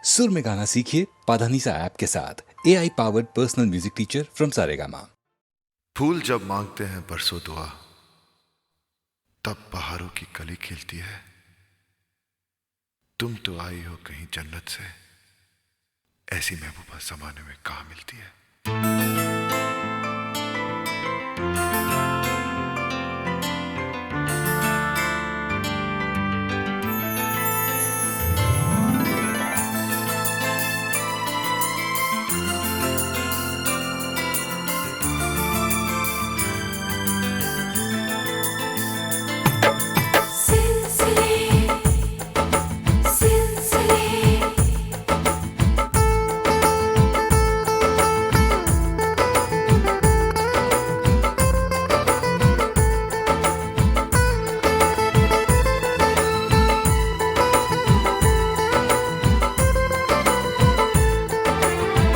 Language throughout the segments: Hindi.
सुर में गाना सीखिए पाधानीसा ऐप के साथ। AI powered personal music teacher from Saregama. फूल जब मांगते हैं बरसों दुआ, तब बहारों की कली खिलती है। तुम तो आई हो कहीं जन्नत से, ऐसी महबूबा जमाने में कहाँ मिलती है।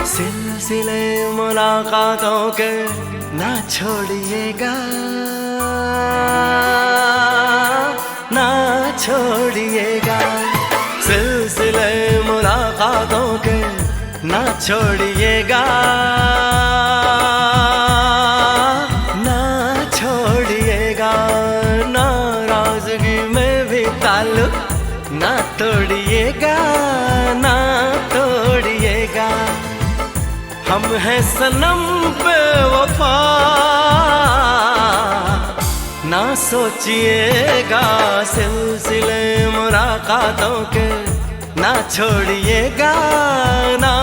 सिलसिले मुलाकातों के ना छोड़िएगा, ना छोड़िएगा। सिलसिले मुलाकातों के ना छोड़िएगा, ना छोड़िएगा। नाराजगी में भी ताल्लुक ना तोड़िएगा, ना तोड़िएगा। हम हैं सनम बेवफा, ना सोचिएगा। सिलसिले मुलाकातों के ना छोड़िएगा, ना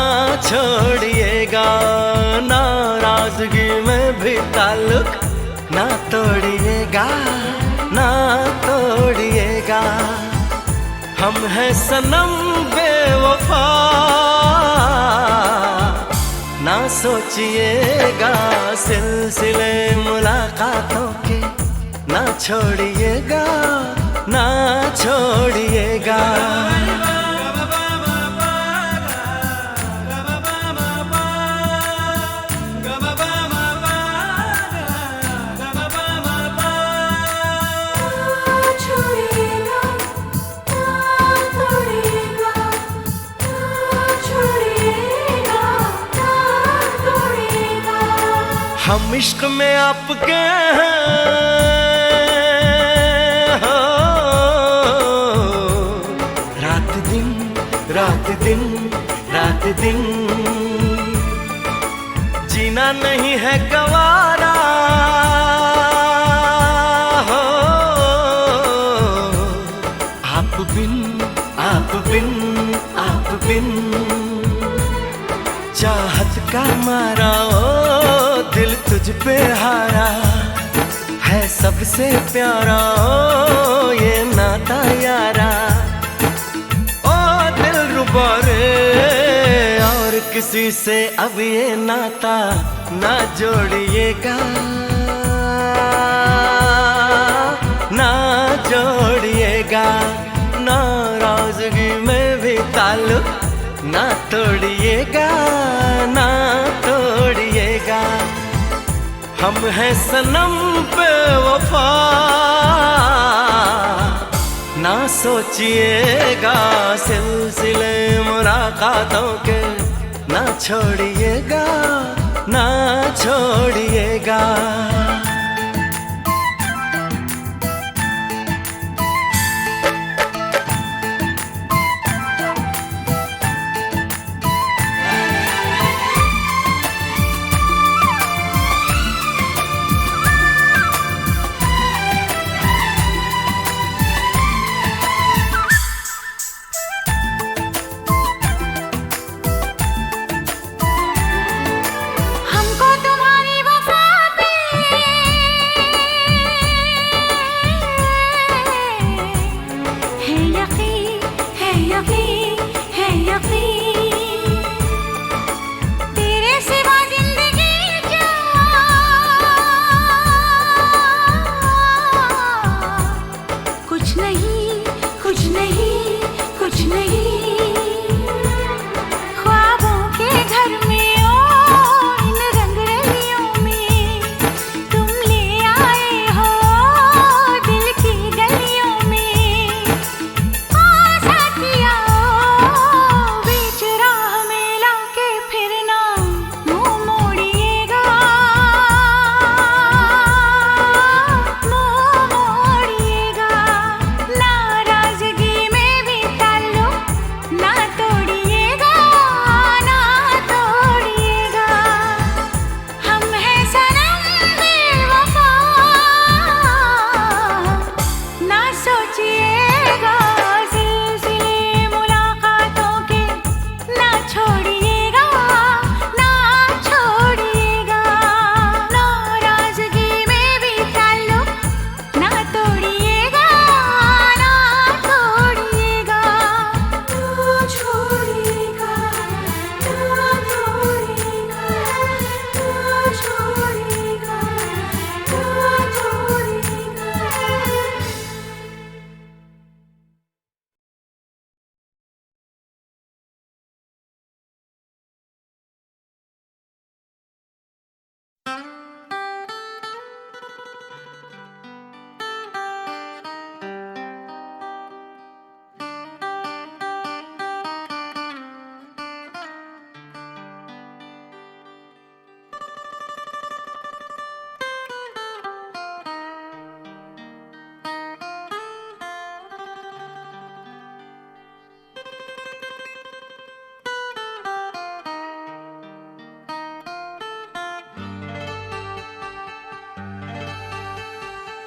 छोड़िएगा। नाराजगी में भी ताल्लुक ना तोड़िएगा, ना तोड़िएगा। हम हैं सनम बेवफा, ना सोचिएगा। सिलसिले मुलाकातों के ना छोड़िएगा, ना छोड़िएगा। हम इश्क में आपके हैं, हो रात दिन, रात दिन, रात दिन। जीना नहीं है गवारा, हो आप बिन, आप बिन, आप बिन। चाहत का मारा ओ दिल तुझ पे हारा है, सबसे प्यारा ओ ये नाता यारा। ओ दिल रुबा रे, और किसी से अब ये नाता ना जोड़िएगा, ना जोड़िएगा। नाराजगी में भी ताल्लुक ना तोड़िएगा, ना तोड़िएगा। हम हैं सनम बेवफा, ना सोचिएगा। सिलसिले मुलाकातों के ना छोड़िएगा, ना छोड़िएगा। हमको तुम्हारी वफा पे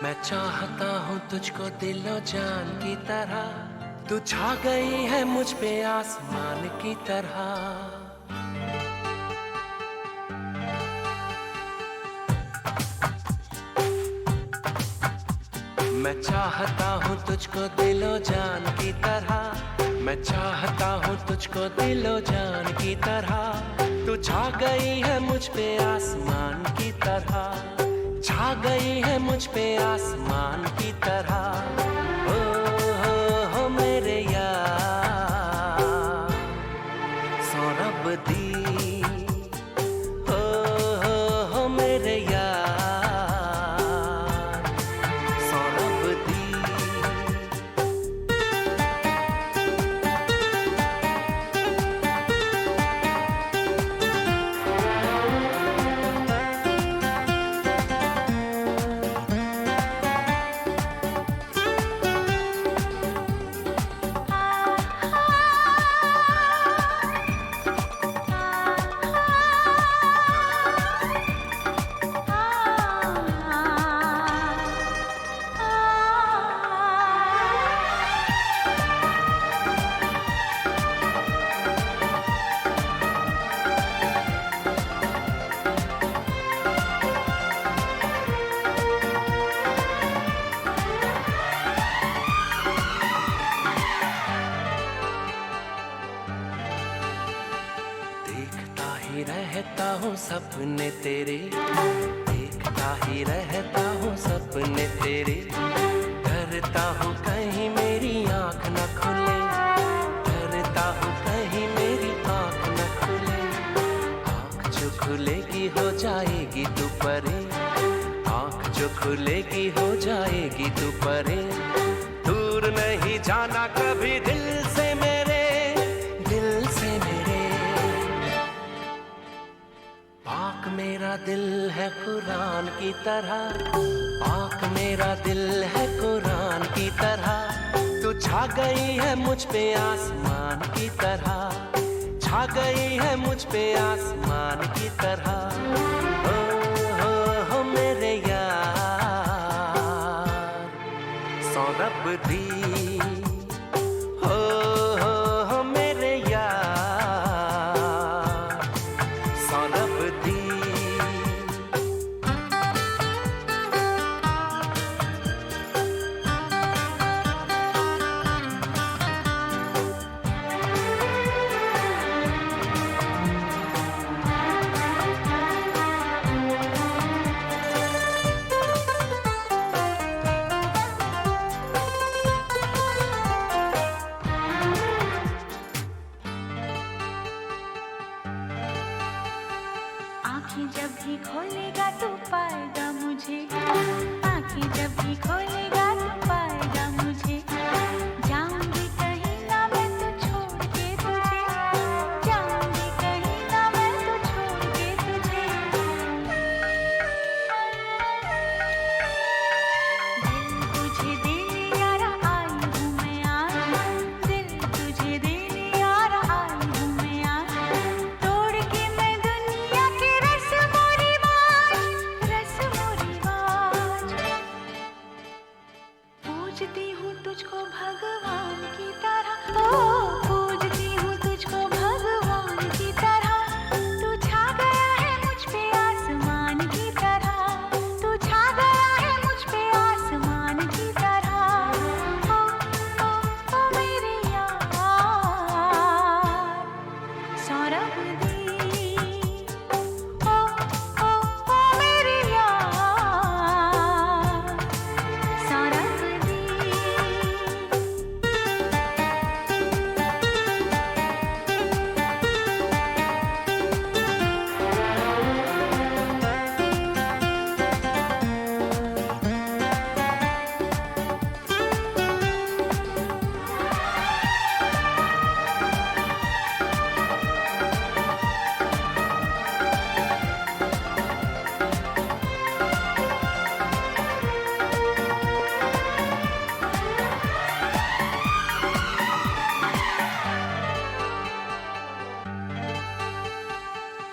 मैं चाहता हूँ तुझको दिलो जान की तरह, तू छा गई है मुझ पे आसमान की तरह। मैं चाहता हूँ तुझको दिलो जान की तरह, मैं चाहता हूँ तुझको दिलो जान की तरह। तू छा गई है मुझ पे आसमान की तरह, छा गई है मुझ पे आसमान की तरह। हो मेरे यार सौरभ दी, हो मेरे यार सौरभ दी। रहता हूँ सपने तेरे, देखता ही रहता हूँ सपने तेरे। डरता हूँ कहीं मेरी आँख न खुले, डरता हूँ कहीं मेरी आँख न खुले। आँख जो खुलेगी हो जाएगी तू परे, आँख जो खुलेगी हो जाएगी तू परे। दूर नहीं जाना कभी दिल से मेरे, दिल से मेरे। पाक मेरा दिल है कुरान की तरह, पाक मेरा दिल है कुरान की तरह। तू छा गई है मुझ पे आसमान की तरह, छा गई है मुझ पे आसमान की तरह। हो मेरे यार सौरभ दी, हो मेरे यार सौरभ दी। आँखें जब भी खोलेगा तू पाएगा मुझे, आँखें जब भी खोलेगा तू पाएगा मुझे। जाऊंगी कहीं ना मैं तो छोड़ के तुझे, जाऊंगी कहीं ना मैं तो छोड़ के तुझे। दिल तुझे देने यारा आई हूँ मैं आज, दिल तुझे देने यारा आई हूँ मैं आज। तोड़ के मैं दुनिया के रस्मों रिवाज, पूजती हूँ तुझको भगवान की तरह, ओ पूजती हूँ तुझको भगवान की तरह। तू छा गया है मुझ पे आसमान की तरह, तू छा गया है मुझ पे आसमान की तरह। ओ मेरे यार सौरभ दी, ओ मेरे यार सौरभ दी।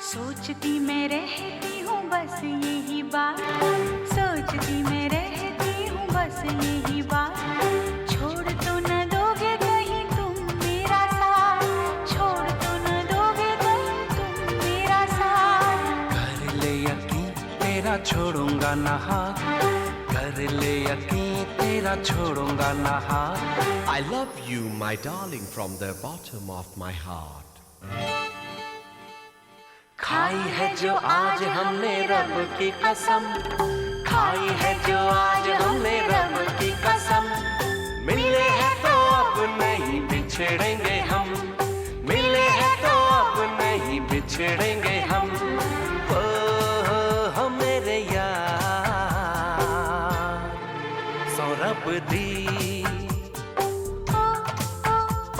सोचती मैं रहती हूँ बस यही बात, सोचती मैं रहती यही बात, छोड़ तो न दोगे कहीं तुम मेरा साथ, छोड़ तो न दोगे कहीं तुम मेरा साथ। कर ले यकीन तेरा छोड़ूंगा ना हाथ, कर ले यकीन तेरा छोड़ूंगा ना हाथ। I love you, my darling, from the bottom of my heart. खाई है जो आज हमने रब की कसम, खाई है जो आज हमने रब की कसम। मिले हैं तो अब नहीं बिछड़ेंगे हम, मिले हैं तो अब नहीं बिछड़ेंगे हम। ओ मेरे यार सौरभ दी,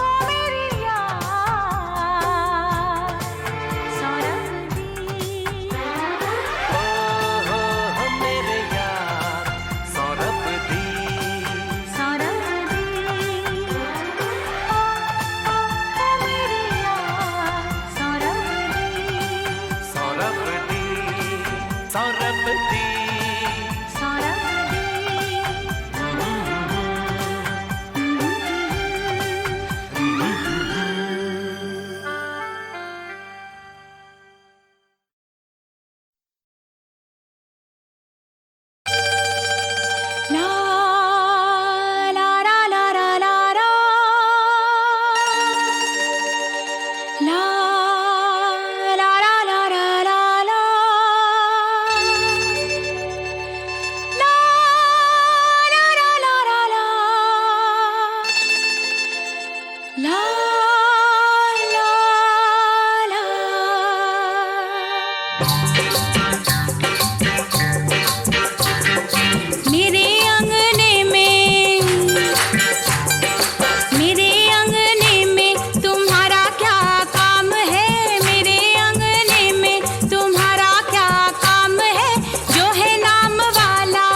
मेरी यार सौरभ दी, मेरे यार सौरभ दी, सौरभ दी, मेरी यार सौरभ दी, सौरभ दी, सौरभ दी। सौरभ दी। La la la la la la la. La la la la la la la. La la la la la la. La la la. मेरे अंगने में तुम्हारा क्या काम है, मेरे अंगने में तुम्हारा क्या काम है। जो है नाम वाला,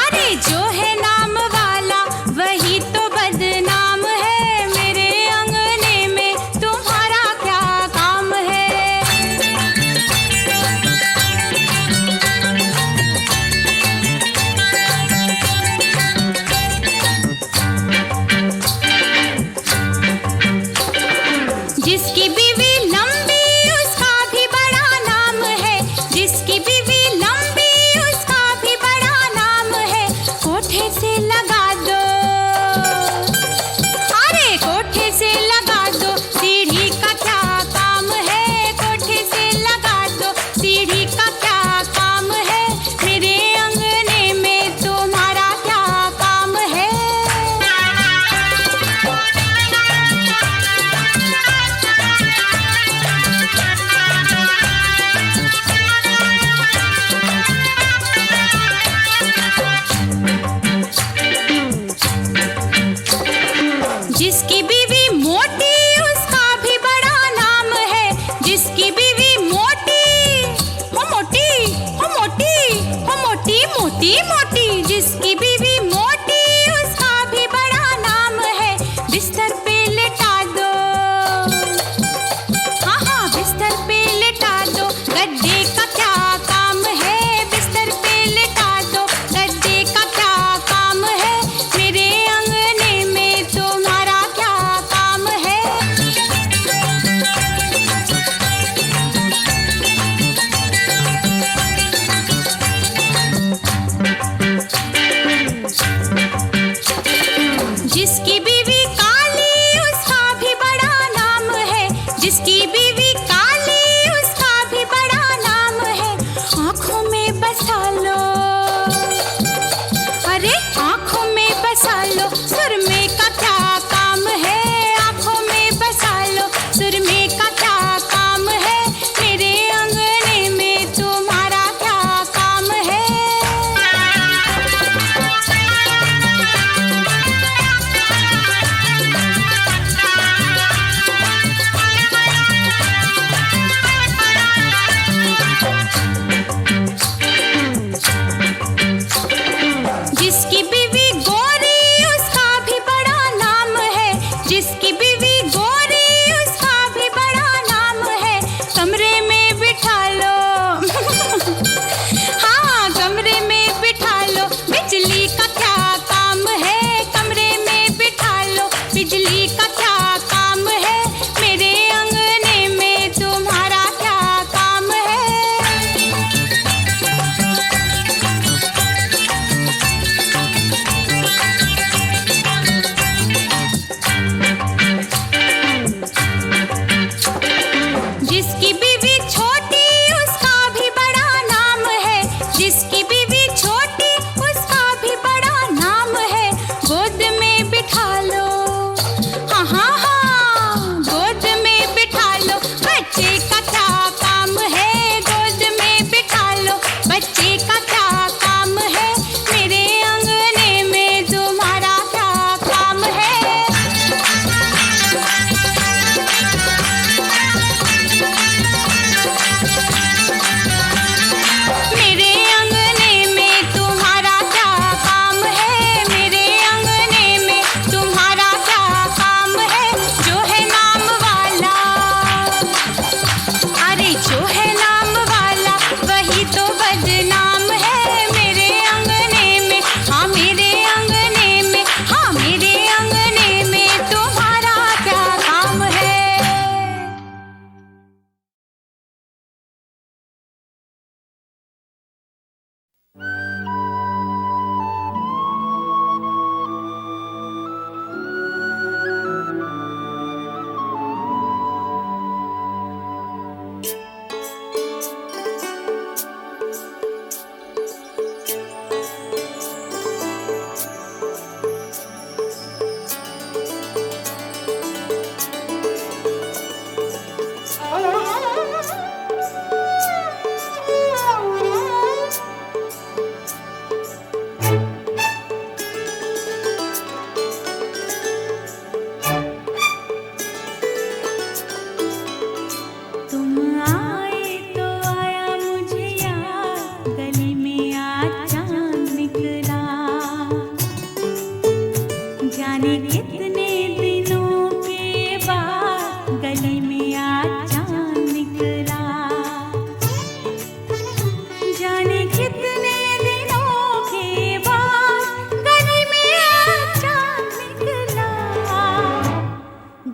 अरे जो है नाम वाला वही तो बदनाम है। मेरे अंगने में तुम्हारा क्या काम है। जिसकी बीवी लंबी उसका भी बड़ा नाम है, जिसकी बीवी लंबी उसका भी बड़ा नाम है। कोठे से लगा दो, अरे कोठे से लगा दो, सीढ़ी का क्या काम है। कोठे से लगा दो, सीढ़ी का क्या काम है। मेरे अंगने में तुम्हारा क्या काम है। जिसकी बीवी मोटी उसका भी बड़ा नाम है, जिसकी बीवी मोटी हो मोटी हो मोटी हो मोटी मोटी मोटी, जिसकी बीवी मोटी उसका भी बड़ा नाम है। बिस्तर पे लेटा दो, हाँ हाँ बिस्तर पे लेटा दो, गद्दे का क्या काम है। बिस्तर पे लेटा दो, गद्दे का क्या काम है। मेरे अंगने में तुम्हारा क्या काम है। जिसकी बीवी काली उसका भी बड़ा नाम है, जिसकी बीवी काली उसका भी बड़ा नाम है। आँखों में बसा लो, अरे आँखों में बसा लो, सुरमे का क्या काम है। आँखों में बसा लो, सुरमे का क्या काम है। मेरे अंगने में तुम्हारा क्या काम है।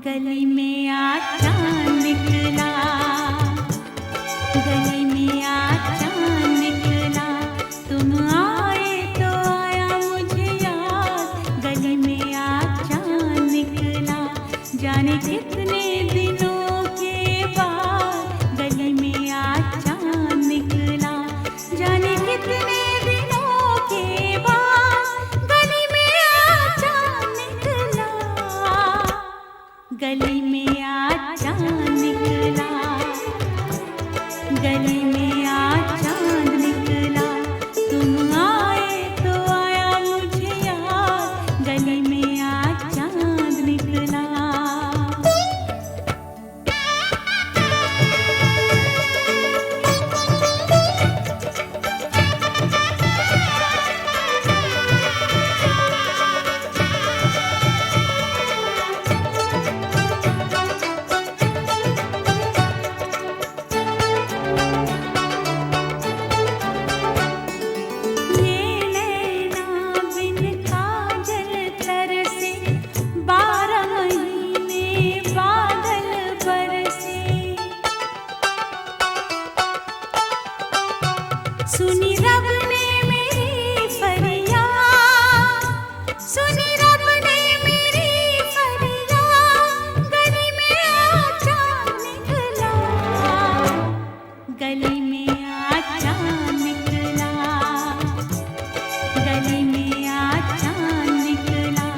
गली में आज चांद निकला, गली में आज चांद निकला, तुम आए तो आया मुझे याद, गली में आज चांद निकला, जाने कितने दिनों के बाद, गली में आज चांद निकला, जाने कितने दिनों के बाद, गली में आज चांद निकला, गली में आज चांद निकला, गली में आज चांद निकला, तुम आए तो आया मुझे याद, गली में आज चांद निकला। सुनी रब ने मेरी फरियाद, सुनी रब ने मेरी फरियाद, गली में आज चांद निकला, गली में आज चांद निकला, गली में आज चांद निकला,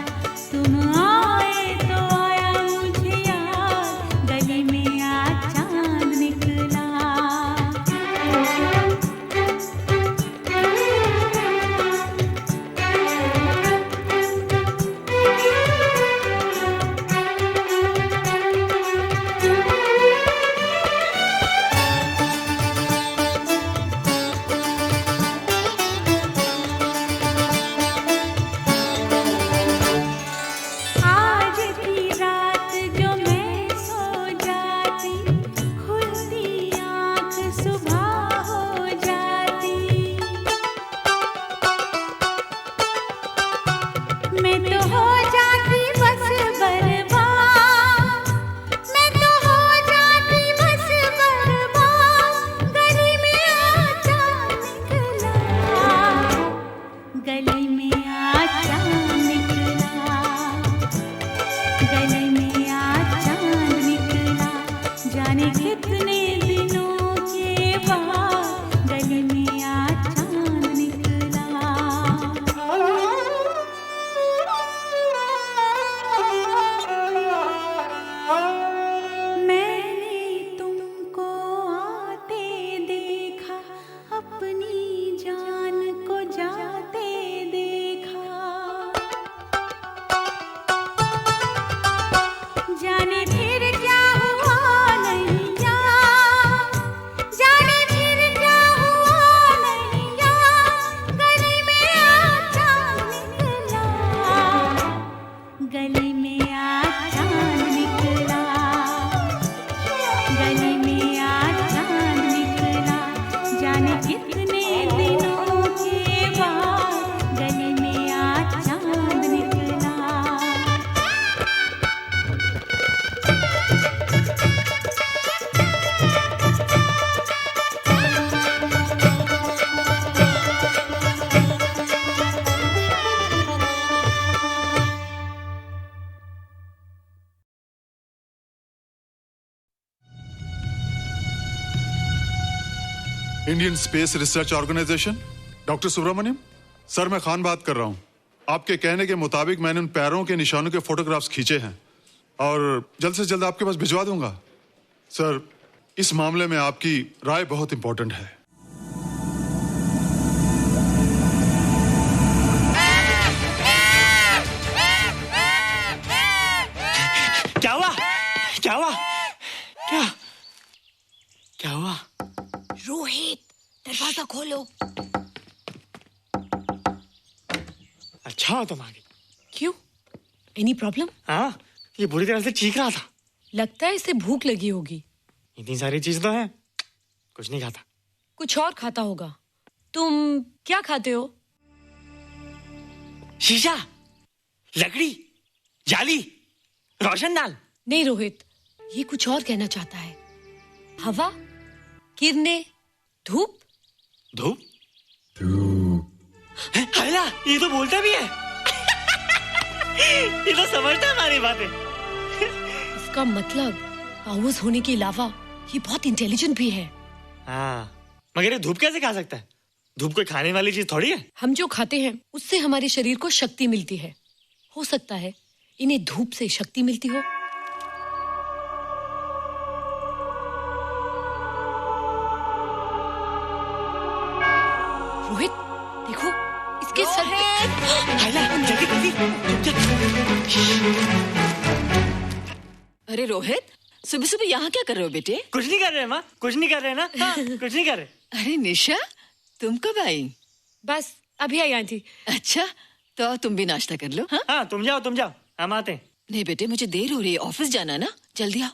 तुम आए तो आया मुझे याद, गली में आज चांद निकला। आज की रात जो मैं सो जाती, खुलती आँख सुबह हो जाती, मैं तो हो जाती बस बर्बाद, मैं तो हो जाती बस बर्बाद, गली में आज चांद निकला, गली में आज चांद निकला, गली में आज चांद निकला, जाने कितने दिनों के बाद, गली में आज चांद निकला। मैंने तुमको आते देखा, अपनी जान को जाते देखा, जाने फिर क्या हुआ नैया, जाने फिर क्या हुआ नैया, गली में आज चांद निकला, गली में आज चांद निकला, गली में आज चांद निकला, जाने कितने दिनों के बाद, गली में आज चांद निकला। Indian space research organisation, doctor Subramaniam sir, मैं खान बात कर रहा हूं। आपके कहने के मुताबिक मैंने उन पैरों के निशानों के फोटोग्राफ्स खींचे हैं और जल्द से जल्द आपके पास भिजवा दूंगा। सर, इस मामले में आपकी राय बहुत इंपॉर्टेंट है। क्या हुआ? क्या हुआ? क्या क्या हुआ? रोहित, दरवाजा खोलो। अच्छा तुम आ गई। क्यों? Any problem? हाँ, ये बुरी तरह से चीख रहा था। लगता है इसे भूख लगी होगी। इतनी सारी चीज तो है, कुछ नहीं खाता। कुछ और खाता होगा। तुम क्या खाते हो? शीशा, लकड़ी, जाली, रोशनदान, नहीं रोहित, ये कुछ और कहना चाहता है। हवा, किरणें, धूप। धूप? हायला, ये तो बोलता भी है। ये तो समझता है हमारी बातें। इसका मतलब पावर्स होने के अलावा ये बहुत इंटेलिजेंट भी है। हाँ, मगर ये धूप कैसे खा सकता है? धूप कोई खाने वाली चीज थोड़ी है। हम जो खाते हैं उससे हमारे शरीर को शक्ति मिलती है। हो सकता है इन्हें धूप से शक्ति मिलती हो। रोहित, देखो इसके सर पे। हायला, जल्दी जल्दी। अरे रोहित, सुबह सुबह यहाँ क्या कर रहे हो बेटे? कुछ नहीं कर रहे माँ, कुछ नहीं कर रहे ना। हाँ, कुछ नहीं कर रहे। अरे निशा, तुम कब आई? बस अभी आई आंटी। अच्छा, तो तुम भी नाश्ता कर लो। हाँ, हाँ, तुम जाओ, हम आते हैं। नहीं बेटे, मुझे देर हो रही है, ऑफिस जाना ना, जल्दी आओ।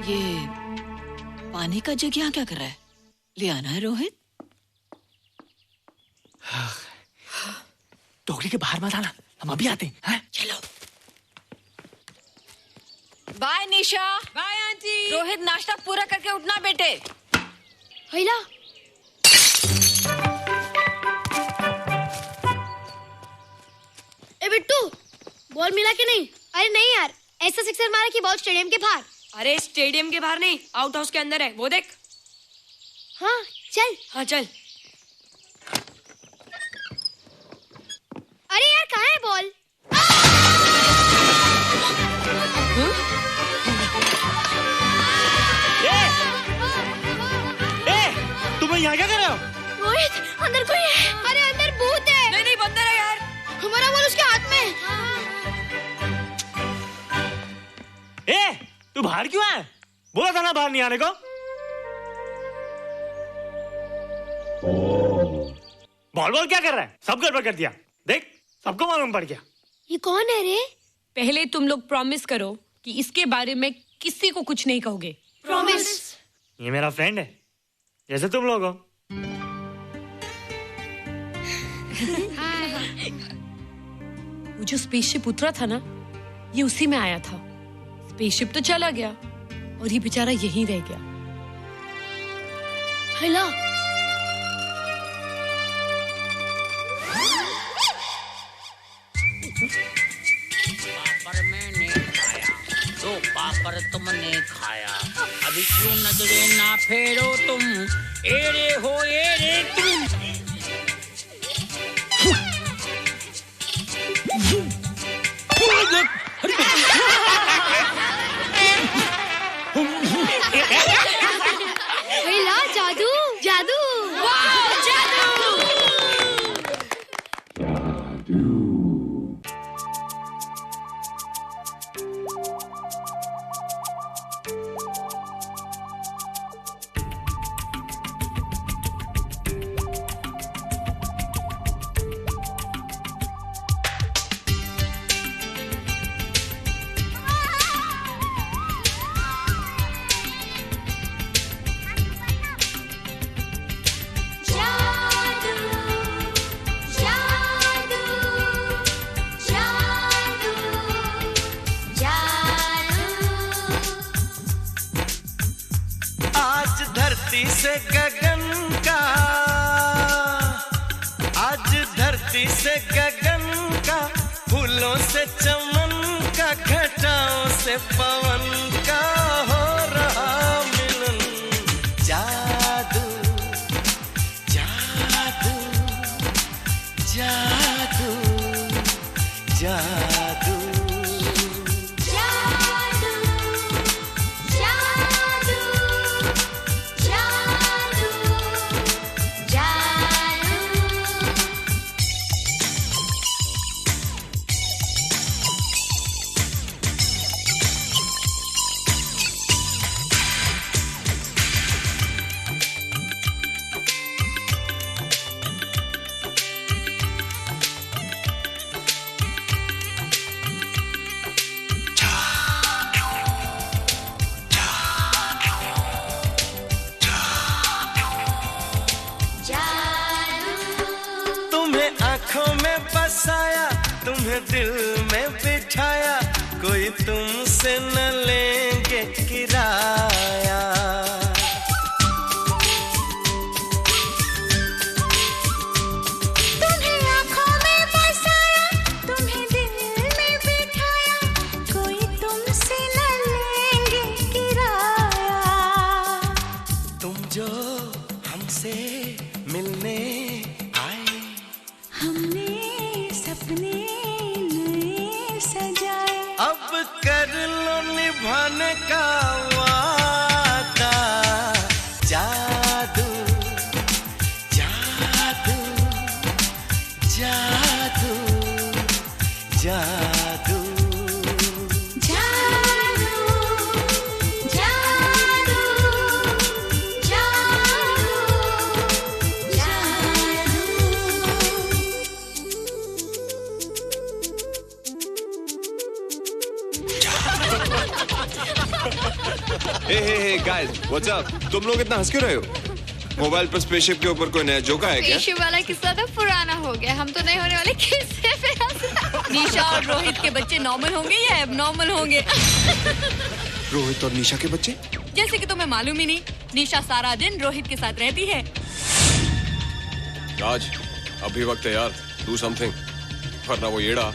ये पानी का जग यहाँ क्या कर रहा है? ले आना है रोहित। टोकरी के बाहर मत आना, हम अभी आते हैं। हाँ? चलो। Bye Nisha. Bye aunty. Rohit, नाश्ता पूरा करके उठना बेटे। हैला, ए बिट्टू, बॉल मिला कि नहीं? अरे नहीं यार, ऐसा सिक्सर मारा कि बॉल स्टेडियम के बाहर। अरे स्टेडियम के बाहर नहीं, आउट हाउस के अंदर है, वो देख। हाँ चल। हाँ चल। अरे यार, कहाँ है बॉल? तुम यहाँ क्या कर रहे हो? रोहित, अंदर कोई है। अरे अंदर भूत है। नहीं बंदर है यार। हमारा बॉल उसके हाथ में। तू बाहर क्यों है? बोला था ना बाहर नहीं आने को। बॉल क्या कर रहा है? सब गड़बड़ कर दिया। देख, सबको मालूम पड़ गया। ये कौन है रे? पहले तुम लोग प्रॉमिस करो कि इसके बारे में किसी को कुछ नहीं कहोगे। प्रॉमिस। ये मेरा फ्रेंड है, जैसे तुम लोग हो। वो जो स्पेसशिप उतरा था ना, ये उसी में आया था। स्पेसशिप तो चला गया और ये बेचारा यहीं रह गया। हेलो। पापड़ मैंने खाया, दो पापड़ तुमने खाया, अभी क्यों नजरे ना फेरो तुम, एरे हो एरे तुम। हेला, जादू जादू। से गगन का, आज धरती से गगन का, फूलों से चमन का, घटाओं से पवन का हो रहा मिलन। जादू जादू जादू जादू तुम्हें दिल में बिठाया, कोई तुमसे न लेंगे किराया। तुम्हें आँखों में बसाया, तुम्हें दिल में बिठाया, कोई तुमसे न लेंगे किराया। तुम जो हमसे मिलने आए, हमने सपने नए सजाए, अब कर लो निभाने का वादा। जादू जादू जादू जादू जादू जादू हे गाइस, व्हाट्स अप? तुम लोग इतना हंस क्यों रहे हो? मोबाइल पर स्पेसशिप के ऊपर कोई नया जोक है क्या? स्पेसशिप वाला किस्सा तो पुराना हो गया, हम तो नहीं होने वाले किस्से पे हंसना। निशा और रोहित के बच्चे नॉर्मल होंगे या एबनॉर्मल होंगे? रोहित और निशा के बच्चे? जैसे कि तुम्हें मालूम ही नहीं, निशा सारा दिन रोहित के साथ रहती है। राज, अभी वक्त है यार, डू समथिंग, वरना वो येड़ा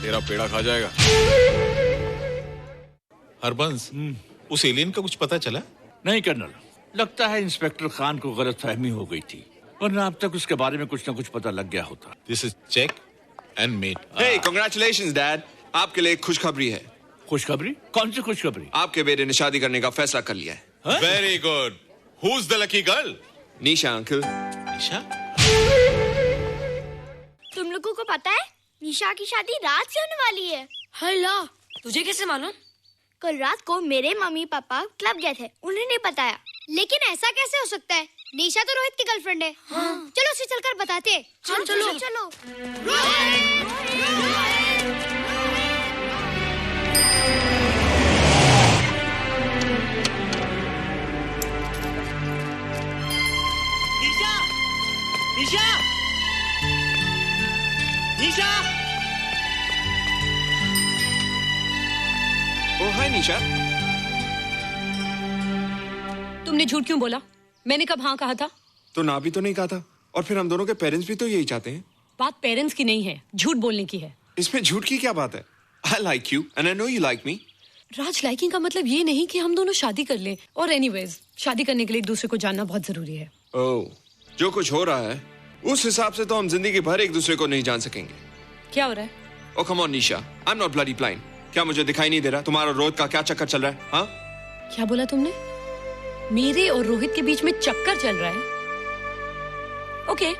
तेरा पेड़ा खा जाएगा। हरबंस, उस एलियन का कुछ पता चला? नहीं कर्नल, लगता है इंस्पेक्टर खान को गलतफहमी हो गई थी, वरना अब तक उसके बारे में कुछ न कुछ पता लग गया होता। This is check and mate. Hey, congratulations dad, आपके लिए एक खुशखबरी है। खुशखबरी? कौन सी खुशखबरी? आपके बेटे ने शादी करने का फैसला कर लिया है। Very good. Who is the lucky girl? Nisha uncle. Nisha? तुम लोगों को पता है निशा की शादी रात से होने वाली है। हल्ला, तुझे कैसे मालूम? कल रात को मेरे मम्मी पापा क्लब गए थे, उन्हें नहीं बताया। लेकिन ऐसा कैसे हो सकता है? निशा तो रोहित की गर्लफ्रेंड है। हाँ। चलो उसे चलकर बताते हैं। हाँ, चलो चलो। निशा! निशा! निशा! ओ हाय निशा। तुमने झूठ क्यों बोला? मैंने कब हाँ कहा था? तो ना भी तो नहीं कहा था, और फिर हम दोनों के पेरेंट्स भी तो यही चाहते हैं। बात पेरेंट्स की नहीं है, झूठ बोलने की है। इसमें झूठ की क्या बात है? I like you and I know you like me. Raj, liking का मतलब ये नहीं कि हम दोनों शादी कर लें। और एनीवेज, शादी करने के लिए एक दूसरे को जानना बहुत जरूरी है। ओह, जो कुछ हो रहा है उस हिसाब से तो हम जिंदगी भर एक दूसरे को नहीं जान सकेंगे। क्या हो रहा है? Oh come on Nisha, I am not bloody blind. क्या मुझे दिखाई नहीं दे रहा तुम्हारा रोहित का क्या चक्कर चल रहा है? हाँ, क्या बोला तुमने? मेरे और रोहित के बीच में चक्कर चल रहा है? Okay,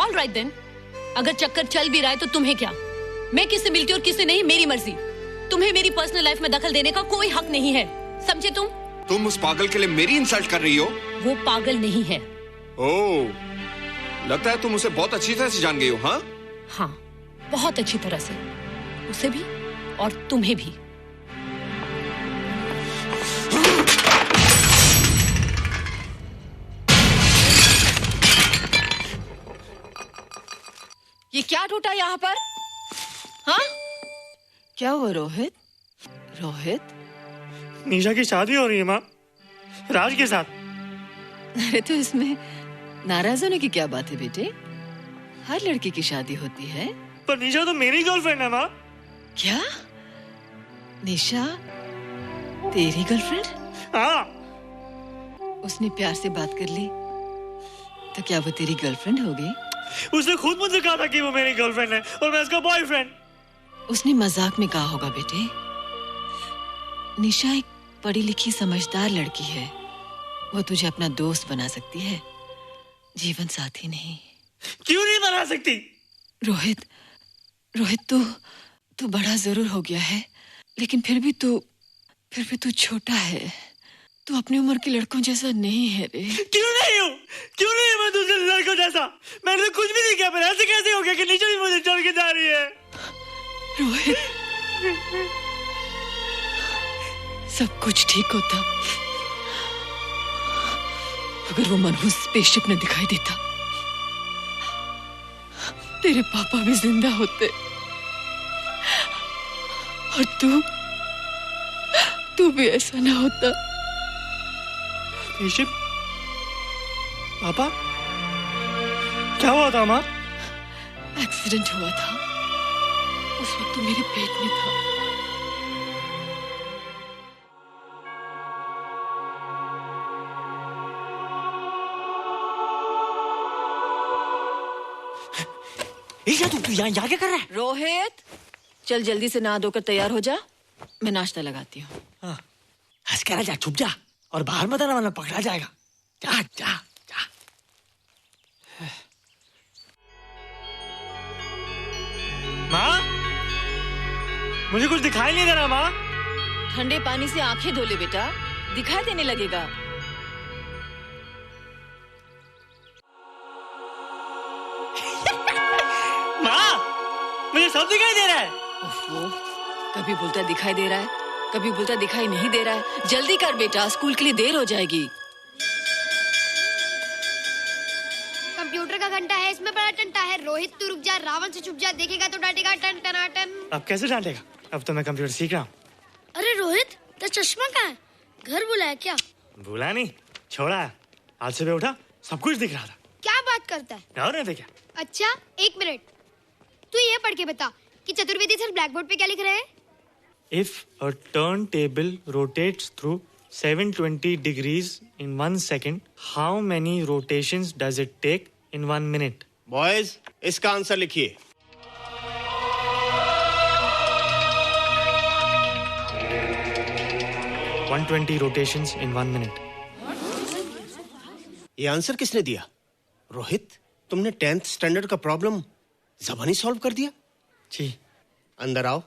all right then. अगर चक्कर चल भी रहा है तो तुम्हें क्या? मैं किससे मिलती हूँ और किससे नहीं, मेरी मर्जी। तुम्हें मेरी पर्सनल लाइफ में दखल देने का कोई हक नहीं है, समझे तुम? तुम उस पागल के लिए मेरी इंसल्ट कर रही हो? वो पागल नहीं है। ओह, लगता है तुम उसे बहुत अच्छी तरह से जान गई हो। हाँ हाँ, बहुत अच्छी तरह से, उसे भी और तुम्हें भी। ये क्या टूटा यहाँ पर? हाँ, क्या हुआ रोहित? रोहित, निशा की शादी हो रही है माँ, राज के साथ। अरे तो इसमें नाराज होने की क्या बात है बेटे? हर लड़की की शादी होती है। पर निशा तो मेरी गर्लफ्रेंड है माँ। क्या? निशा तेरी गर्लफ्रेंड? हाँ। उसने प्यार से बात कर ली तो क्या वो तेरी गर्लफ्रेंड हो गई? उसने खुद मुझसे कहा था कि वो मेरी गर्लफ्रेंड है और मैं उसका बॉयफ्रेंड। उसने मजाक में कहा होगा बेटे। निशा एक पढ़ी लिखी समझदार लड़की है, वो तुझे अपना दोस्त बना सकती है, जीवन साथी नहीं। क्यों नहीं बना सकती? रोहित, रोहित तू बड़ा जरूर हो गया है, लेकिन फिर भी तू छोटा है। तू अपनी उम्र के लड़कों जैसा नहीं है रे। क्यों नहीं हूँ? क्यों नहीं मैं दूसरे लड़कों जैसा? मैंने तो कुछ भी नहीं किया, पर ऐसे कैसे हो गया कि निशा भी मुझे छोड़ के जा रही है? रोहित, सब कुछ ठीक होता अगर वो मनहूस स्पेसशिप न दिखाई देता। तेरे पापा भी जिंदा होते। और तू भी ऐसा ना होता। ऋषभ, पापा, क्या हुआ था माँ? एक्सीडेंट हुआ था, उस वक्त तू मेरे पेट में था। तू यहाँ क्या कर रहा है? रोहित, चल जल्दी से नहा धोकर तैयार हो जा, मैं नाश्ता लगाती हूँ। हाँ, हंस कर जा, छुप जा और बाहर मत आना वरना पकड़ा जाएगा। जा जा जा। माँ, मुझे कुछ दिखाई नहीं दे रहा माँ। ठंडे पानी से आंखें धो ले बेटा, दिखाई देने लगेगा। मुझे सब दिखाई दे रहा है। कभी बोलता दिखाई दे रहा है, कभी बोलता दिखाई नहीं दे रहा है। जल्दी कर बेटा, स्कूल के लिए देर हो जाएगी। कंप्यूटर का घंटा है, इसमें बड़ा टंटा है। रोहित तू रुक जा, रावण से छुप जा, देखेगा तो डांटेगा टन टनाटन। अब कैसे डांटेगा? अब तो मैं कंप्यूटर सीख रहा हूँ। अरे रोहित, तेरा चश्मा कहाँ है? घर बुलाया क्या? भूला नहीं, छोड़ा है। आज सुबह उठा, सब कुछ दिख रहा था। क्या बात करता है? और नहीं क्या? अच्छा, एक मिनट, तू ये पढ़ के बता कि चतुर्वेदी सर ब्लैक बोर्ड पे क्या लिख रहे हैं? If a turntable rotates through 720 degrees in 1 second, how many rotations does it take in 1 minute? Boys, इसका आंसर लिखिए। One 120 rotations in 1 minute. ये आंसर किसने दिया? रोहित, तुमने 10th स्टैंडर्ड का प्रॉब्लम ज़बानी सॉल्व कर दिया? जी। अंदर आओ।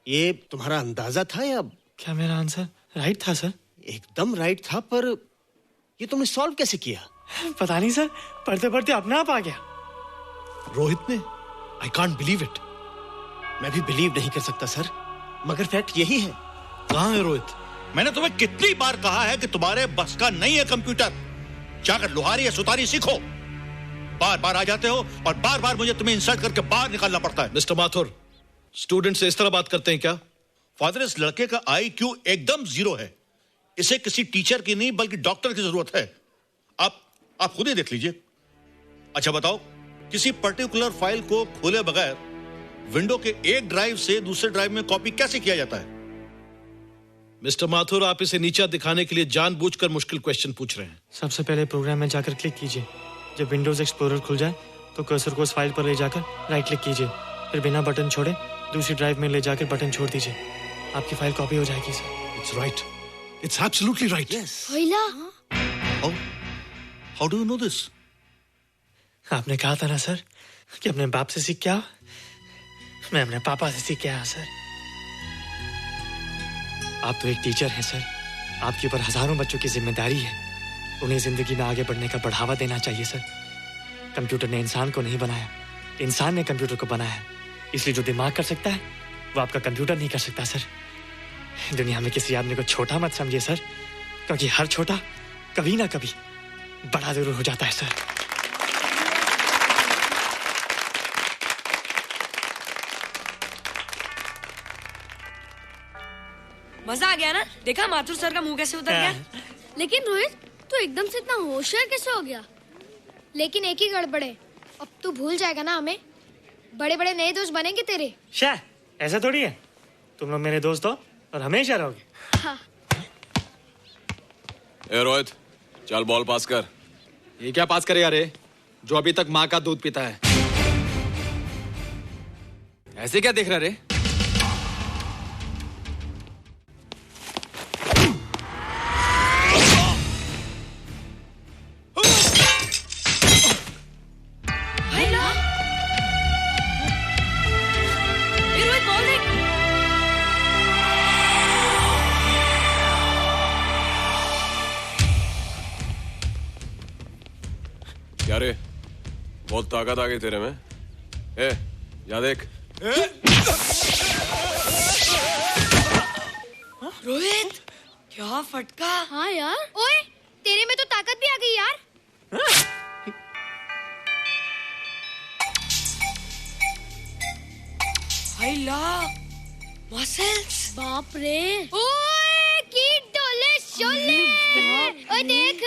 ये तुम्हारा अंदाजा था या? क्या मेरा आंसर राइट था सर? एकदम राइट था, पर ये तुमने सॉल्व कैसे किया? पता नहीं सर, पढ़ते पढ़ते अपने आप आ गया। रोहित ने? I can't believe it. मैं भी बिलीव नहीं कर सकता सर, मगर फैक्ट यही है। कहाँ है रोहित? मैंने तुम्हें कितनी बार कहा है कि तुम्हारे बस का नहीं है कंप्यूटर। जाकर लोहारी या सुतारी सीखो। बार बार आ जाते हो और बार बार मुझे तुम्हें इंसल्ट करके बाहर निकालना पड़ता है। मिस्टर माथुर, स्टूडेंट से इस तरह बात करते हैं क्या? फादर, इस लड़के का IQ एकदम 0 है। इसे किसी टीचर की नहीं बल्कि डॉक्टर की जरूरत है। आप खुद ही देख लीजिए। अच्छा बताओ, किसी पर्टिकुलर फाइल को खोले बगैर विंडो के एक ड्राइव से दूसरे ड्राइव में कॉपी कैसे किया जाता है? मिस्टर माथुर, आप इसे नीचा दिखाने के लिए जानबूझकर मुश्किल क्वेश्चन पूछ रहे हैं। सबसे पहले प्रोग्राम में जाकर क्लिक कीजिए। जब विंडोज एक्सप्लोरर खुल जाए तो कर्सर को उस फाइल पर ले जाकर राइट क्लिक कीजिए, फिर बिना बटन छोड़े दूसरी ड्राइव में ले जाकर बटन छोड़ दीजिए। आपकी फाइल कॉपी हो जाएगी sir. It's right, it's absolutely right. How do you know this? आपने कहा था ना सर कि अपने बाप से सीख के आओ। मैं अपने पापा से सीख के आया सर। आप तो एक टीचर हैं सर, आपके ऊपर हजारों बच्चों की जिम्मेदारी है। उन्हें जिंदगी में आगे बढ़ने का बढ़ावा देना चाहिए सर। कंप्यूटर ने इंसान को नहीं बनाया, इंसान ने कंप्यूटर को बनाया। इसलिए जो दिमाग कर सकता है वो आपका कंप्यूटर नहीं कर सकता सर। दुनिया में किसी आदमी को छोटा मत समझिए सर, क्योंकि हर छोटा कभी ना कभी बड़ा जरूर हो जाता है सर। मजा आ गया ना? देखा माथुर सर का मुंह कैसे उतर गया? लेकिन रोहित, तू एकदम से इतना होशियार कैसे हो गया? लेकिन एक ही गड़बड़ है, अब तू भूल जाएगा ना हमें। बड़े बड़े नए दोस्त बनेंगे तेरे। शाह, ऐसा थोड़ी है। तुम लोग मेरे दोस्त हो और हमेशा रहोगे। हाँ। ए रोहित, चल बॉल पास कर। ये क्या पास करेगा रे, जो अभी तक माँ का दूध पीता है? ऐसे क्या देख रहा रे? क्या रे, बहुत ताकत आ गई तेरे में। ए, या देख। रोहित, क्या फटका। हाँ यार, ओए तेरे में तो ताकत भी आ गई यार। हाय ला, मसल्स। बाप रे। ओए कीट डोले शोले। ओए देख।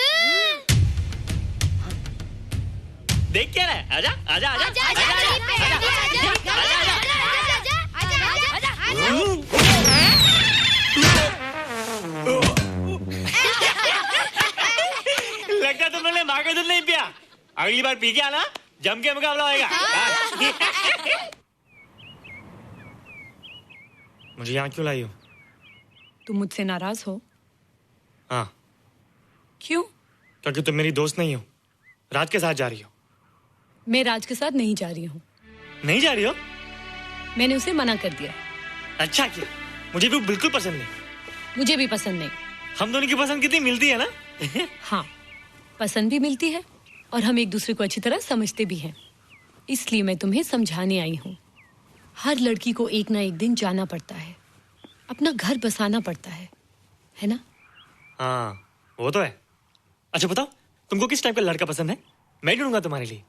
देख क्या रहा है? आजा आजा आजा आजा आजा लगता तुमने माँ का दूध नहीं पिया। अगली बार पी के आना, जम के मुकाबला होएगा। मुझे यहाँ क्यों लाई हो? तुम मुझसे नाराज हो? हाँ। क्यों? क्योंकि तुम मेरी दोस्त नहीं हो, राज के साथ जा रही हो। मैं राज के साथ नहीं जा रही हूँ। नहीं जा रही हो? मैंने उसे मना कर दिया। अच्छा किया, मुझे भी वो बिल्कुल पसंद नहीं। मुझे भी पसंद नहीं। हम दोनों की पसंद कितनी मिलती है ना? हाँ, पसंद भी मिलती है और हम एक दूसरे को अच्छी तरह समझते भी हैं। इसलिए मैं तुम्हें समझाने आई हूँ। हर लड़की को एक ना एक दिन जाना पड़ता है, अपना घर बसाना पड़ता है ना? हाँ, वो तो है। अच्छा बताओ, तुमको किस टाइप का लड़का पसंद है? मैं ढूंढूंगा तुम्हारे लिए।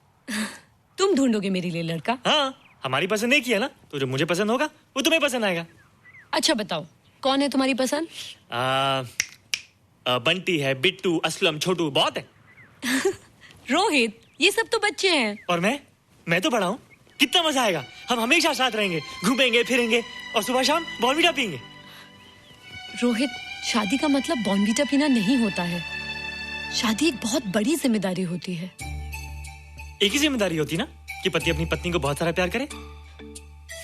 तुम ढूंढोगे मेरे लिए लड़का? हाँ, हमारी पसंद एक ही है ना, तो जो मुझे पसंद होगा वो तुम्हें पसंद आएगा। अच्छा बताओ, कौन है तुम्हारी पसंद? बंटी है, बिट्टू, असलम, छोटू, बहुत है। रोहित, ये सब तो बच्चे हैं। और मैं तो बड़ा हूँ। कितना मजा आएगा, हम हमेशा साथ रहेंगे, घूमेंगे फिरेंगे और सुबह शाम बॉर्नवीटा पीएंगे। रोहित, शादी का मतलब बॉर्नवीटा पीना नहीं होता है। शादी एक बहुत बड़ी जिम्मेदारी होती है। एक ही जिम्मेदारी होती ना कि पति अपनी पत्नी को बहुत सारा प्यार करे।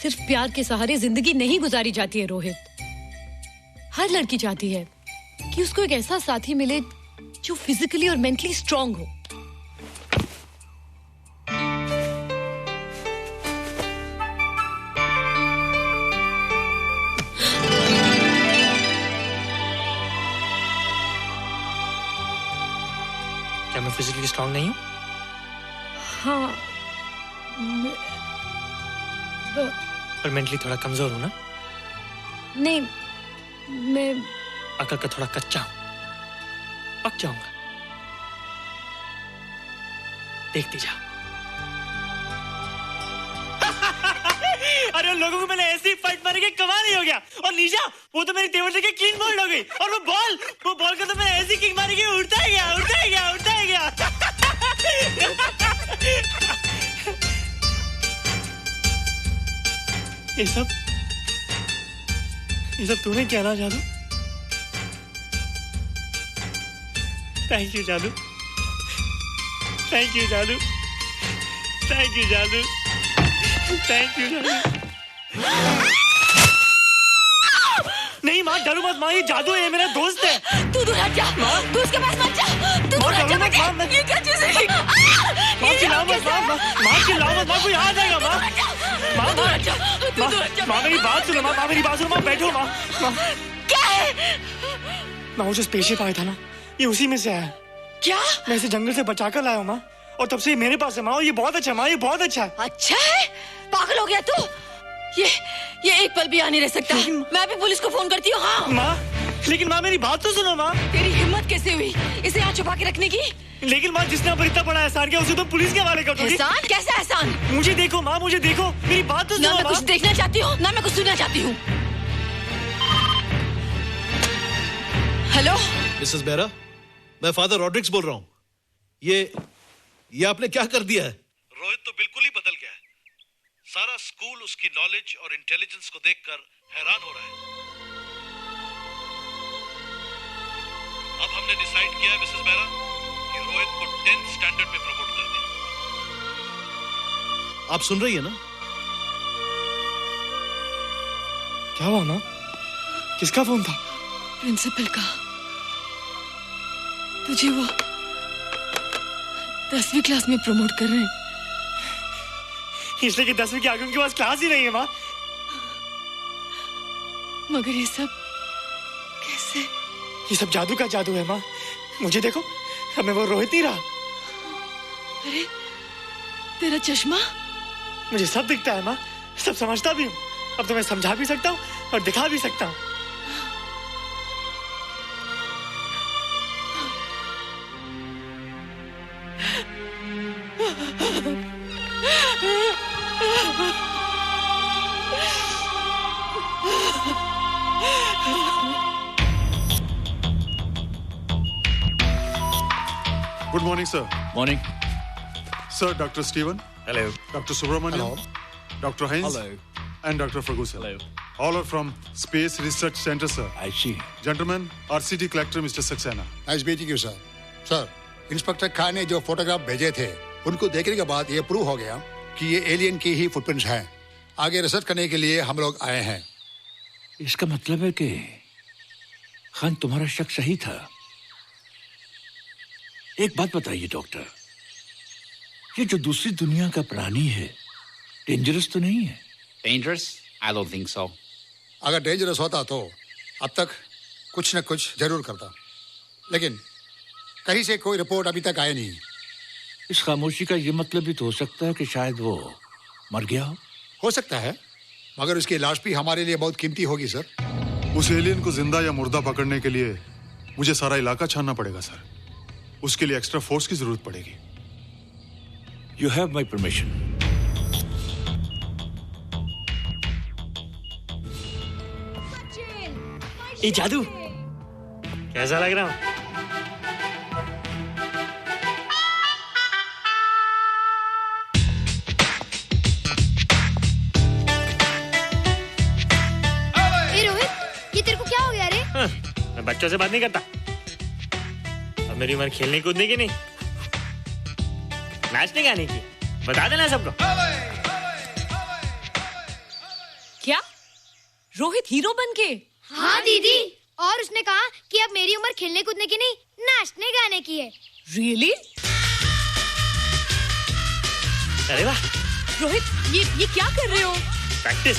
सिर्फ प्यार के सहारे जिंदगी नहीं गुजारी जाती है रोहित। हर लड़की चाहती है कि उसको एक ऐसा साथी मिले जो फिजिकली और मेंटली स्ट्रांग हो। क्या मैं फिजिकली स्ट्रांग नहीं हूँ? हाँ, पर मेंटली थोड़ा कमजोर हूँ ना? नहीं, मैं अकल का थोड़ा कच्चा हूँ, पक जाऊंगा। देखती जा। अरे उन लोगों को मैंने ऐसी फाइट मारी कि कमाल ही हो गया। और निशा, वो तो मेरी टेबल लेके क्लीन बोल्ड हो गई। और वो बॉल को तो मैंने ऐसी किक मारी कि उड़ता ही गया। ये सब तूने किया ना जादू? थैंक यू जादू। नहीं माँ, डरो मत माँ, ये जादू है, ये मेरा दोस्त है। तू दूर हट जा, तू उसके पास मत जा। तू दूर हट जा बेटे। ये क्या चीज़ है? माँ चिल्लाओ मत, माँ कोई आ जाएगा। माँ मेरी बात सुनो, माँ बैठो। माँ क्या है? माँ, वो जो स्पेसशिप आया था ना, ये उसी में से आया। क्या? मैं इसे जंगल से बचाकर लाया हूँ माँ, और तब से ये मेरे पास है माँ। और ये बहुत अच्छा है माँ, ये बहुत अच्छा है। अच्छा है? पागल हो गया तू? ये एक पल भी यहाँ नहीं रह सकता। मैं भी पुलिस को फोन करती हूँ। हाँ माँ, लेकिन माँ मेरी बात तो सुनो माँ। तेरी हिम्मत कैसे हुई इसे यहाँ छुपा के रखने की? लेकिन माँ, जिसने पर इतना बड़ा एहसान किया उसे तो पुलिस के हवाले कर दोगी। एहसान? कैसा एहसान? मुझे देखो माँ, मेरी बात तो सुनो। ना मैं कुछ देखना चाहती हूँ, ना मैं कुछ सुनना चाहती हूँ। हेलो मिसेस बेरा, मैं फादर रॉड्रिक्स बोल रहा हूँ। ये आपने क्या कर दिया है? रोहित तो बिल्कुल ही बदल गया है। सारा स्कूल उसकी नॉलेज और इंटेलिजेंस को देखकर हैरान हो रहा है। अब हमने डिसाइड किया है मिसेस बेरा कि रोहित को 10th स्टैंडर्ड में प्रमोट कर दें। आप सुन रही है ना? क्या हुआ माँ? किसका फोन था? प्रिंसिपल का। तुझे वो 10वीं क्लास में प्रमोट कर रहे हैं। इसलिए कि 10वीं के आगे उनके पास क्लास ही नहीं है माँ। मगर ये सब कैसे? ये सब जादू का जादू है माँ। मुझे देखो, हमें वो रोहित नहीं रहा। अरे तेरा चश्मा? मुझे सब दिखता है माँ, सब समझता भी हूँ। अब तो मैं समझा भी सकता हूँ और दिखा भी सकता हूँ। Good morning, sir. Morning. Sir, Dr. Stephen. Hello. Dr. Subramaniam. Hello. Dr. Heinz. Hello. And Dr. Ferguson. Hello. All are from Space Research Center, sir. I see. Gentlemen, RCT collector Mr. Saxena. Nice meeting you sir. Sir, inspector Khan ने जो फोटोग्राफ भेजे थे उनको देखने के बाद ये प्रूव हो गया कि ये एलियन की ही फुटप्रिंट्स हैं। आगे रिसर्च करने के लिए हम लोग आए हैं। इसका मतलब है कि खान तुम्हारा शक सही था। एक बात बताइए डॉक्टर, ये जो दूसरी दुनिया का प्राणी है डेंजरस तो नहीं है? Dangerous? I don't think so. अगर डेंजरस होता तो अब तक कुछ न कुछ जरूर करता, लेकिन कहीं से कोई रिपोर्ट अभी तक आई नहीं। इस खामोशी का ये मतलब भी तो हो सकता है कि शायद वो मर गया हो सकता है, मगर उसकी लाश भी हमारे लिए बहुत कीमती होगी सर। उस एलियन को जिंदा या मुर्दा पकड़ने के लिए मुझे सारा इलाका छानना पड़ेगा सर। उसके लिए एक्स्ट्रा फोर्स की जरूरत पड़ेगी। You have my permission. ये जादू कैसा लग रहा हूँ? ये तेरे को क्या हो गया रे? मैं बच्चों से बात नहीं करता। अब मेरी उम्र खेलने कूदने की नहीं, नाचने गाने की। बता देना सबको। क्या रोहित हीरो बन के? हाँ दीदी, और उसने कहा कि अब मेरी उम्र खेलने कूदने की नहीं, नाचने गाने की है। Really? अरे वाह रोहित, ये क्या कर रहे हो? प्रैक्टिस।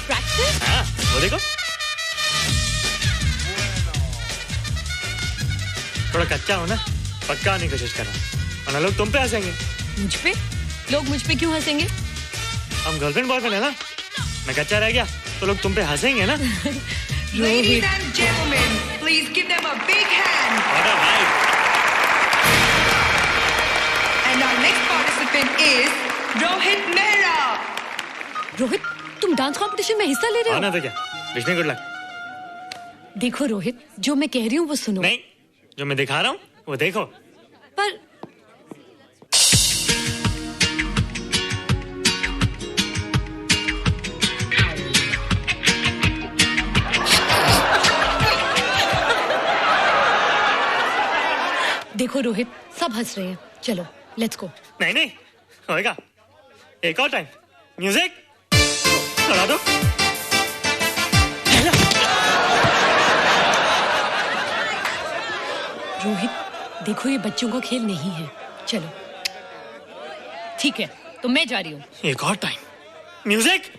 प्रैक्टिस? हाँ, वो देखो थोड़ा कच्चा हो ना, पक्का होने की कोशिश कर रहा हूँ, वरना लोग तुम पे हंसेंगे। मुझ पे? लोग मुझ पे क्यों हंसेंगे? हम गर्लफ्रेंड बॉयफ्रेंड है ना, मैं कच्चा रह गया तो लोग तुम पे हंसेंगे ना। Ladies and gentlemen, please give them a big hand. What a hype. And our next participant is Rohit Mehra. Rohit, तुम डांस कंपटीशन में हिस्सा ले रहे हो? ना तो क्या, विश मी गुड लक। देखो रोहित, जो मैं कह रही हूँ वो सुनो। नहीं, जो मैं दिखा रहा हूँ वो देखो। पर देखो रोहित, सब हंस रहे हैं। चलो लेट्स गो। नहीं नहीं होएगा, एक और टाइम। म्यूजिक चला दो। रोहित देखो, ये बच्चों का खेल नहीं है। चलो ठीक है, तो मैं जा रही हूँ। एक और time. Music.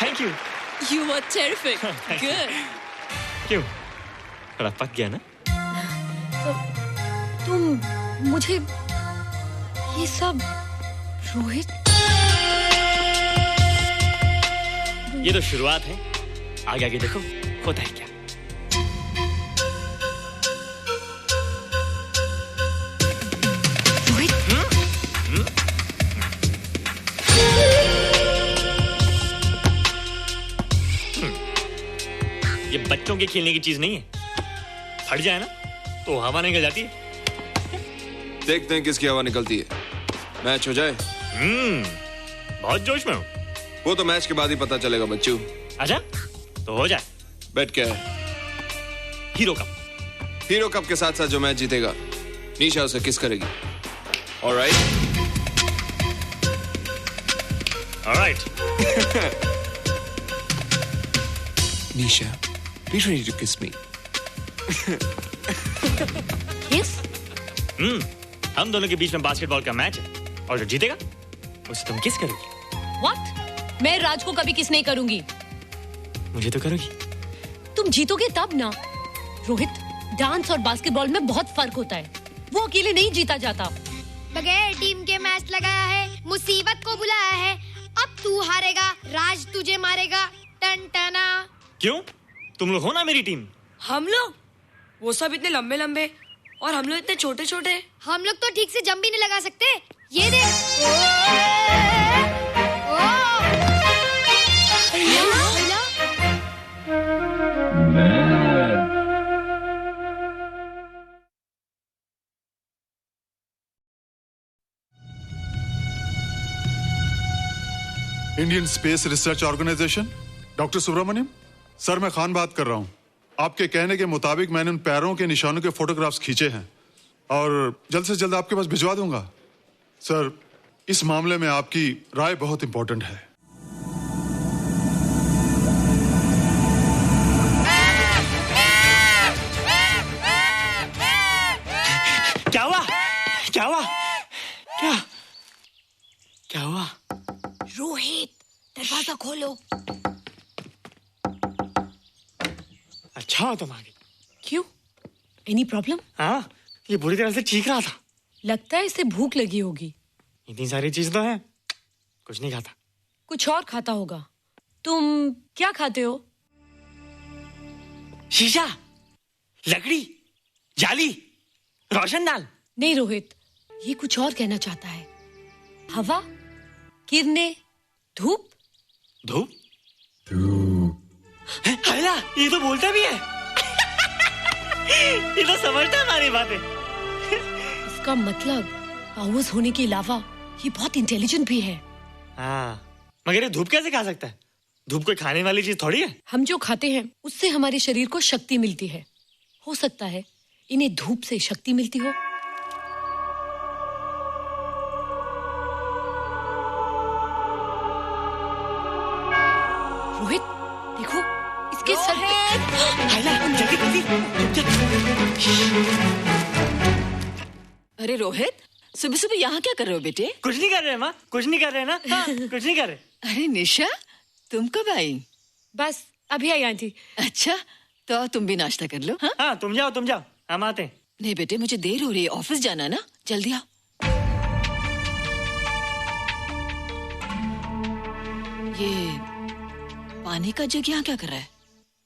Thank you. You are terrific. Good. क्यों? थोड़ा पक गया ना? तुम मुझे ये सब रोहित, ये तो शुरुआत है, आगे आगे देखो होता है क्या। ये बच्चों के खेलने की चीज नहीं है, फट जाए ना तो हवा निकल जाती है। देखते हैं किसकी हवा निकलती है। मैच हो जाए। बहुत जोश में हूँ। वो तो मैच के बाद ही पता चलेगा बच्चू। अच्छा तो हो जाए। बेट क्या है? Hero cup. हीरो कप के साथ साथ जो मैच जीतेगा निशा उसे किस करेगी। Alright. Nisha, be ready to kiss me. किस? हम दोनों के बीच में बास्केटबॉल का मैच है और जो जीतेगा उसे तुम किस करोगी। What? मैं राज को कभी किस नहीं करूंगी। मुझे तो करोगी। तुम जीतोगे तब ना। रोहित, डांस और बास्केटबॉल में बहुत फर्क होता है, वो अकेले नहीं जीता जाता। बगैर टीम के मैच लगाया है, मुसीबत को बुलाया है। अब तू हारेगा, राज तुझे मारेगा। टन टना। क्यों? तुम लोग हो ना मेरी टीम। हम लोग? वो सब इतने लंबे लंबे और हम लोग इतने छोटे छोटे। हम लोग तो ठीक से जंप भी नहीं लगा सकते। ये देख। Indian space research organisation, doctor Subramaniam. Sir मैं खान बात कर रहा हूँ। आपके कहने के मुताबिक मैंने उन पैरों के निशानों के फोटोग्राफ्स खींचे हैं और जल्द से जल्द आपके पास भिजवा दूंगा। सर इस मामले में आपकी राय बहुत इंपॉर्टेंट है। क्या हुआ? क्या हुआ? क्या हुआ? रोहित, दरवाजा खोलो। अच्छा तुम आ गई। क्यों? Any problem? हाँ, ये बुरी तरह से चीख रहा था। लगता है इसे भूख लगी होगी। इतनी सारी चीज तो है, कुछ नहीं खाता। कुछ और खाता होगा। तुम क्या खाते हो? शीशा, लकड़ी, जाली, रोशनदान। नहीं रोहित, ये कुछ और कहना चाहता है। हवा, किरणें, धूप। धूप? हैला, ये तो बोलता भी है। ये तो समझता है हमारी बातें। इसका मतलब पावर्स होने के अलावा ये बहुत इंटेलिजेंट भी है। हाँ, मगर ये धूप कैसे खा सकता है? धूप कोई खाने वाली चीज थोड़ी है। हम जो खाते हैं उससे हमारे शरीर को शक्ति मिलती है। हो सकता है इन्हें धूप से शक्ति मिलती हो। रोहित, देखो इसके सर अरे रोहित, सुबह सुबह यहाँ क्या कर रहे हो बेटे? कुछ नहीं कर रहे माँ, कुछ नहीं कर रहे ना। हाँ, कुछ नहीं कर रहे। अरे निशा, तुम कब आई? बस अभी आई आंटी। अच्छा, तो तुम भी नाश्ता कर लो। हाँ, तुम जाओ, हम आते हैं। नहीं बेटे, मुझे देर हो रही है, ऑफिस जाना ना, जल्दी आओ। ये पानी का जग यहाँ क्या कर रहा है?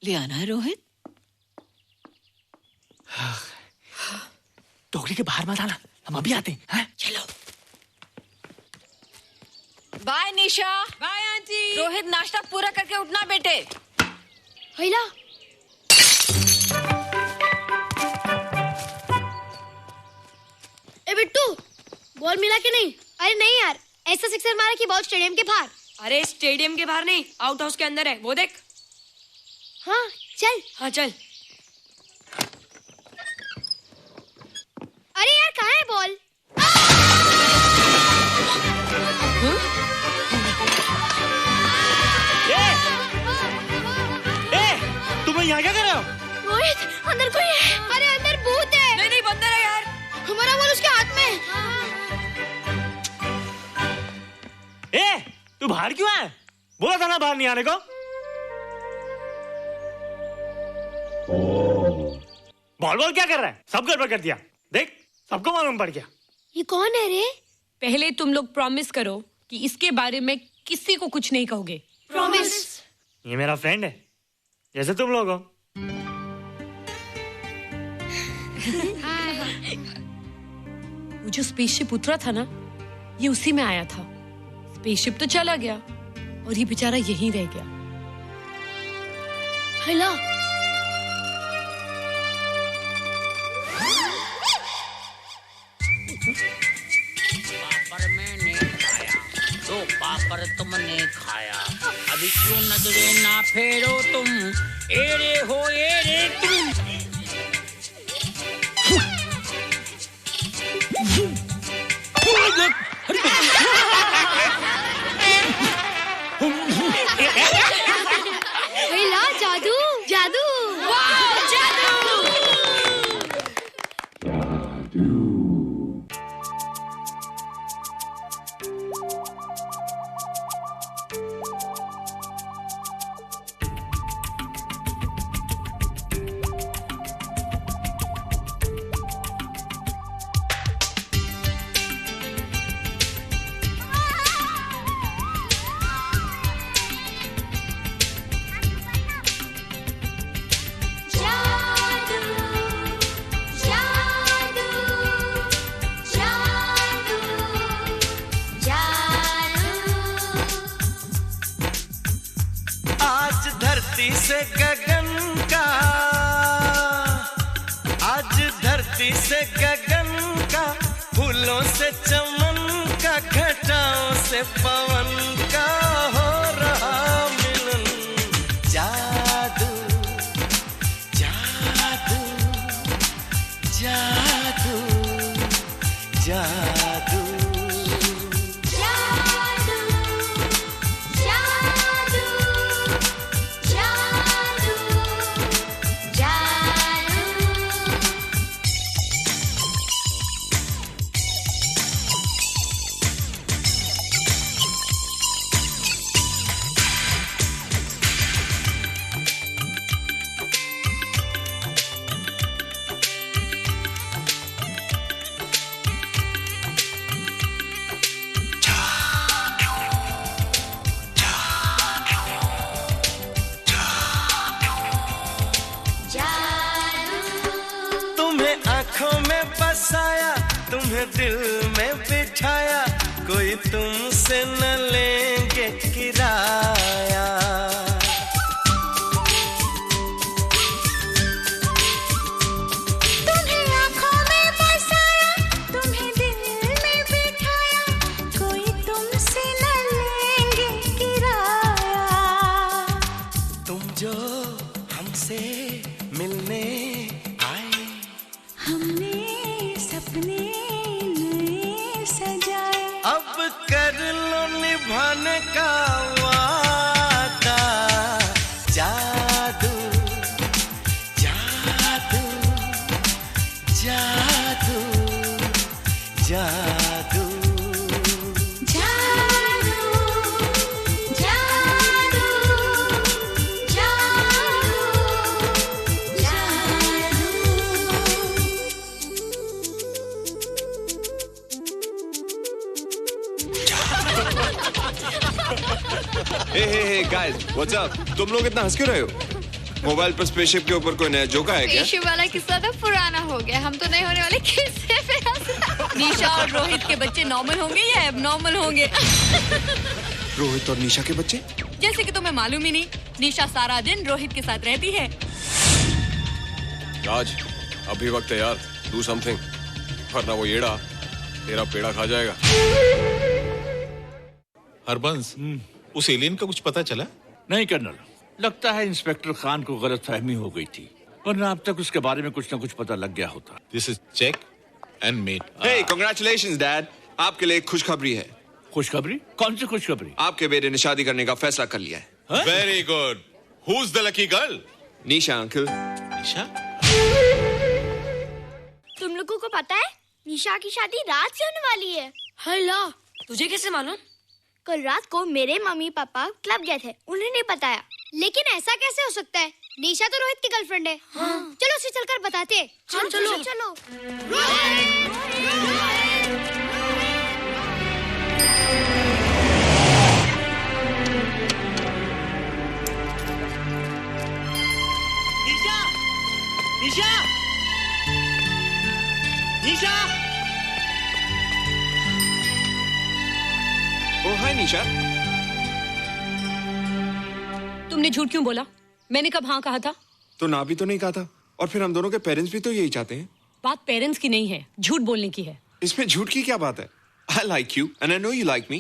ले आना है रोहित। टोकरी के बाहर मत आना, हम अभी आते हैं। चलो। Bye Nisha. Bye aunty. Rohit, नाश्ता पूरा करके उठना बेटे। हैला। ए बिट्टू, बॉल मिला कि नहीं? अरे नहीं यार, ऐसा सिक्सर मारा कि बॉल स्टेडियम के बाहर। अरे स्टेडियम के बाहर नहीं, आउट हाउस के अंदर है, वो देख। हाँ चल। हाँ चल। अरे यार कहाँ है बॉल? तुम यहाँ क्या कर रहे हो? रोहित, अंदर कोई है। अरे अंदर भूत है। नहीं बंदर है यार। हमारा बॉल उसके हाथ में। तू बाहर क्यों है? बोला था ना बाहर नहीं आने को। बॉल बॉल क्या कर रहा है? सब गड़बड़ कर दिया। देख, सबको मालूम पड़ गया। ये कौन है रे? पहले तुम लोग प्रॉमिस करो कि इसके बारे में किसी को कुछ नहीं कहोगे। प्रॉमिस। ये मेरा फ्रेंड है, जैसे तुम लोग हो। वो जो स्पेसशिप उतरा था ना, ये उसी में आया था। स्पेसशिप तो चला गया और ये बेचारा यहीं रह गया। हेलो। पापड़ मैंने खाया, 2 पापड़ तुमने खाया, अभी क्यों नजरें ना फेरो तुम, एरे हो एरे तुम। हेला, जादू जादू। वाह, जादू। से गगन का, आज धरती से गगन का, फूलों से चमन का, घटाओं से पवन का हो रहा मिलन। जादू जादू जादू जादू बसाया, तुम्हें दिल में बिठाया, कोई तुमसे न लेंगे किराया। तुम्हें आँखों में बसाया, तुम्हें दिल में बिठाया, कोई तुमसे न लेंगे किराया। तुम जो हमसे मिलने आए, हमने सपने नए सजाए, अब कर लो निभाने का वादा। जादू जादू जादू जादू हे गाइस, व्हाट्स अप? तुम लोग इतना हंस क्यों रहे हो? मोबाइल पर स्पेसशिप के ऊपर कोई नया जोका है क्या? स्पेसशिप वाला किस्सा तो पुराना हो गया, हम तो नहीं होने वाले किस्से पे हंस रहे। निशा और रोहित के बच्चे नॉर्मल होंगे या एबनॉर्मल होंगे? रोहित और निशा के बच्चे? जैसे कि तुम्हें मालूम ही नहीं, निशा सारा दिन रोहित के साथ रहती है। राज, अभी वक्त है यार, डू समथिंग, वरना वो येड़ा तेरा पेड़ा खा जाएगा। हरबंस, उस एलियन का कुछ पता चला? नहीं कर्नल, लगता है इंस्पेक्टर खान को गलतफहमी हो गई थी, वरना अब तक उसके बारे में कुछ न कुछ पता लग गया होता। This is check and mate. Hey, congratulations dad, आपके लिए एक खुशखबरी है। खुशखबरी? कौन सी खुशखबरी? आपके बेटे ने शादी करने का फैसला कर लिया है। Very good. Who is the lucky girl? Nisha uncle. Nisha? तुम लोगों को पता है निशा की शादी रात से होने वाली है। हेला, तुझे कैसे मालूम? कल रात को मेरे मम्मी पापा क्लब गए थे, उन्हें नहीं बताया। लेकिन ऐसा कैसे हो सकता है? निशा तो रोहित की गर्लफ्रेंड है। चलो उसे चलकर बताते हैं। चलो। निशा! ओ हाय निशा। तुमने झूठ क्यों बोला? मैंने कब हाँ कहा था? तो ना भी तो नहीं कहा था, और फिर हम दोनों के पेरेंट्स भी तो यही चाहते हैं। बात पेरेंट्स की नहीं है, झूठ बोलने की है। इसमें झूठ की क्या बात है? I like you and I know you like me.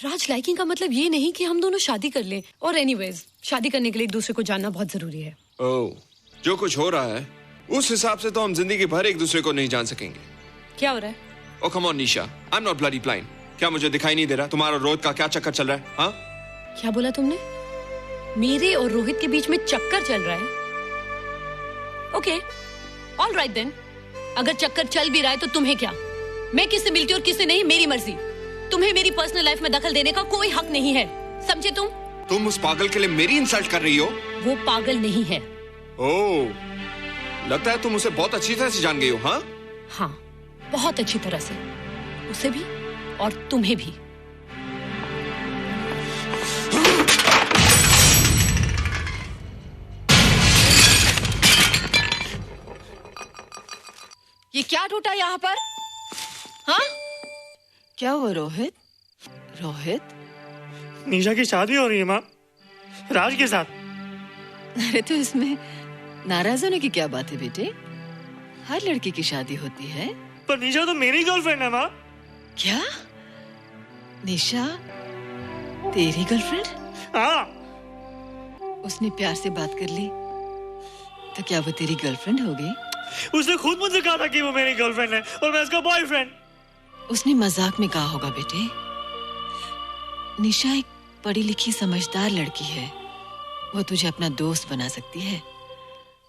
Raj, liking का मतलब ये नहीं कि हम दोनों शादी कर लें। और एनीवेज, शादी करने के लिए एक दूसरे को जानना बहुत जरूरी है। ओह, जो कुछ हो रहा है उस हिसाब से तो हम जिंदगी भर एक दूसरे को नहीं जान सकेंगे। क्या हो रहा है? Oh come on Nisha, I'm not bloody blind. क्या मुझे दिखाई नहीं दे रहा तुम्हारा रोहित का क्या चक्कर चल रहा है? हाँ? क्या बोला तुमने? मेरे और रोहित के बीच में चक्कर चल रहा है? Okay, all right then. अगर चक्कर चल भी रहा है तो तुम्हें क्या? मैं किससे मिलती हूँ और किससे नहीं, मेरी मर्जी। तुम्हें मेरी पर्सनल लाइफ में दखल देने का कोई हक नहीं है, समझे तुम? तुम उस पागल के लिए मेरी इंसल्ट कर रही हो? वो पागल नहीं है। ओह, लगता है तुम उसे बहुत अच्छी तरह से जान गई हो। हाँ? हाँ, बहुत अच्छी तरह से, उसे भी और तुम्हें भी। ये क्या टूटा यहाँ पर? हाँ? क्या हुआ रोहित? रोहित? निशा की शादी हो रही है माँ, राज के साथ। अरे तो इसमें नाराज होने की क्या बात है बेटे? हर लड़की की शादी होती है। पर निशा तो मेरी गर्लफ्रेंड है माँ। क्या? निशा तेरी गर्लफ्रेंड? हाँ। उसने प्यार से बात कर ली तो क्या वो तेरी गर्लफ्रेंड हो गई? उसने खुद मुझे कहा था कि वो मेरी गर्लफ्रेंड है और मैं उसका बॉयफ्रेंड। उसने मजाक में कहा होगा बेटे। निशा एक पढ़ी लिखी समझदार लड़की है, वो तुझे अपना दोस्त बना सकती है,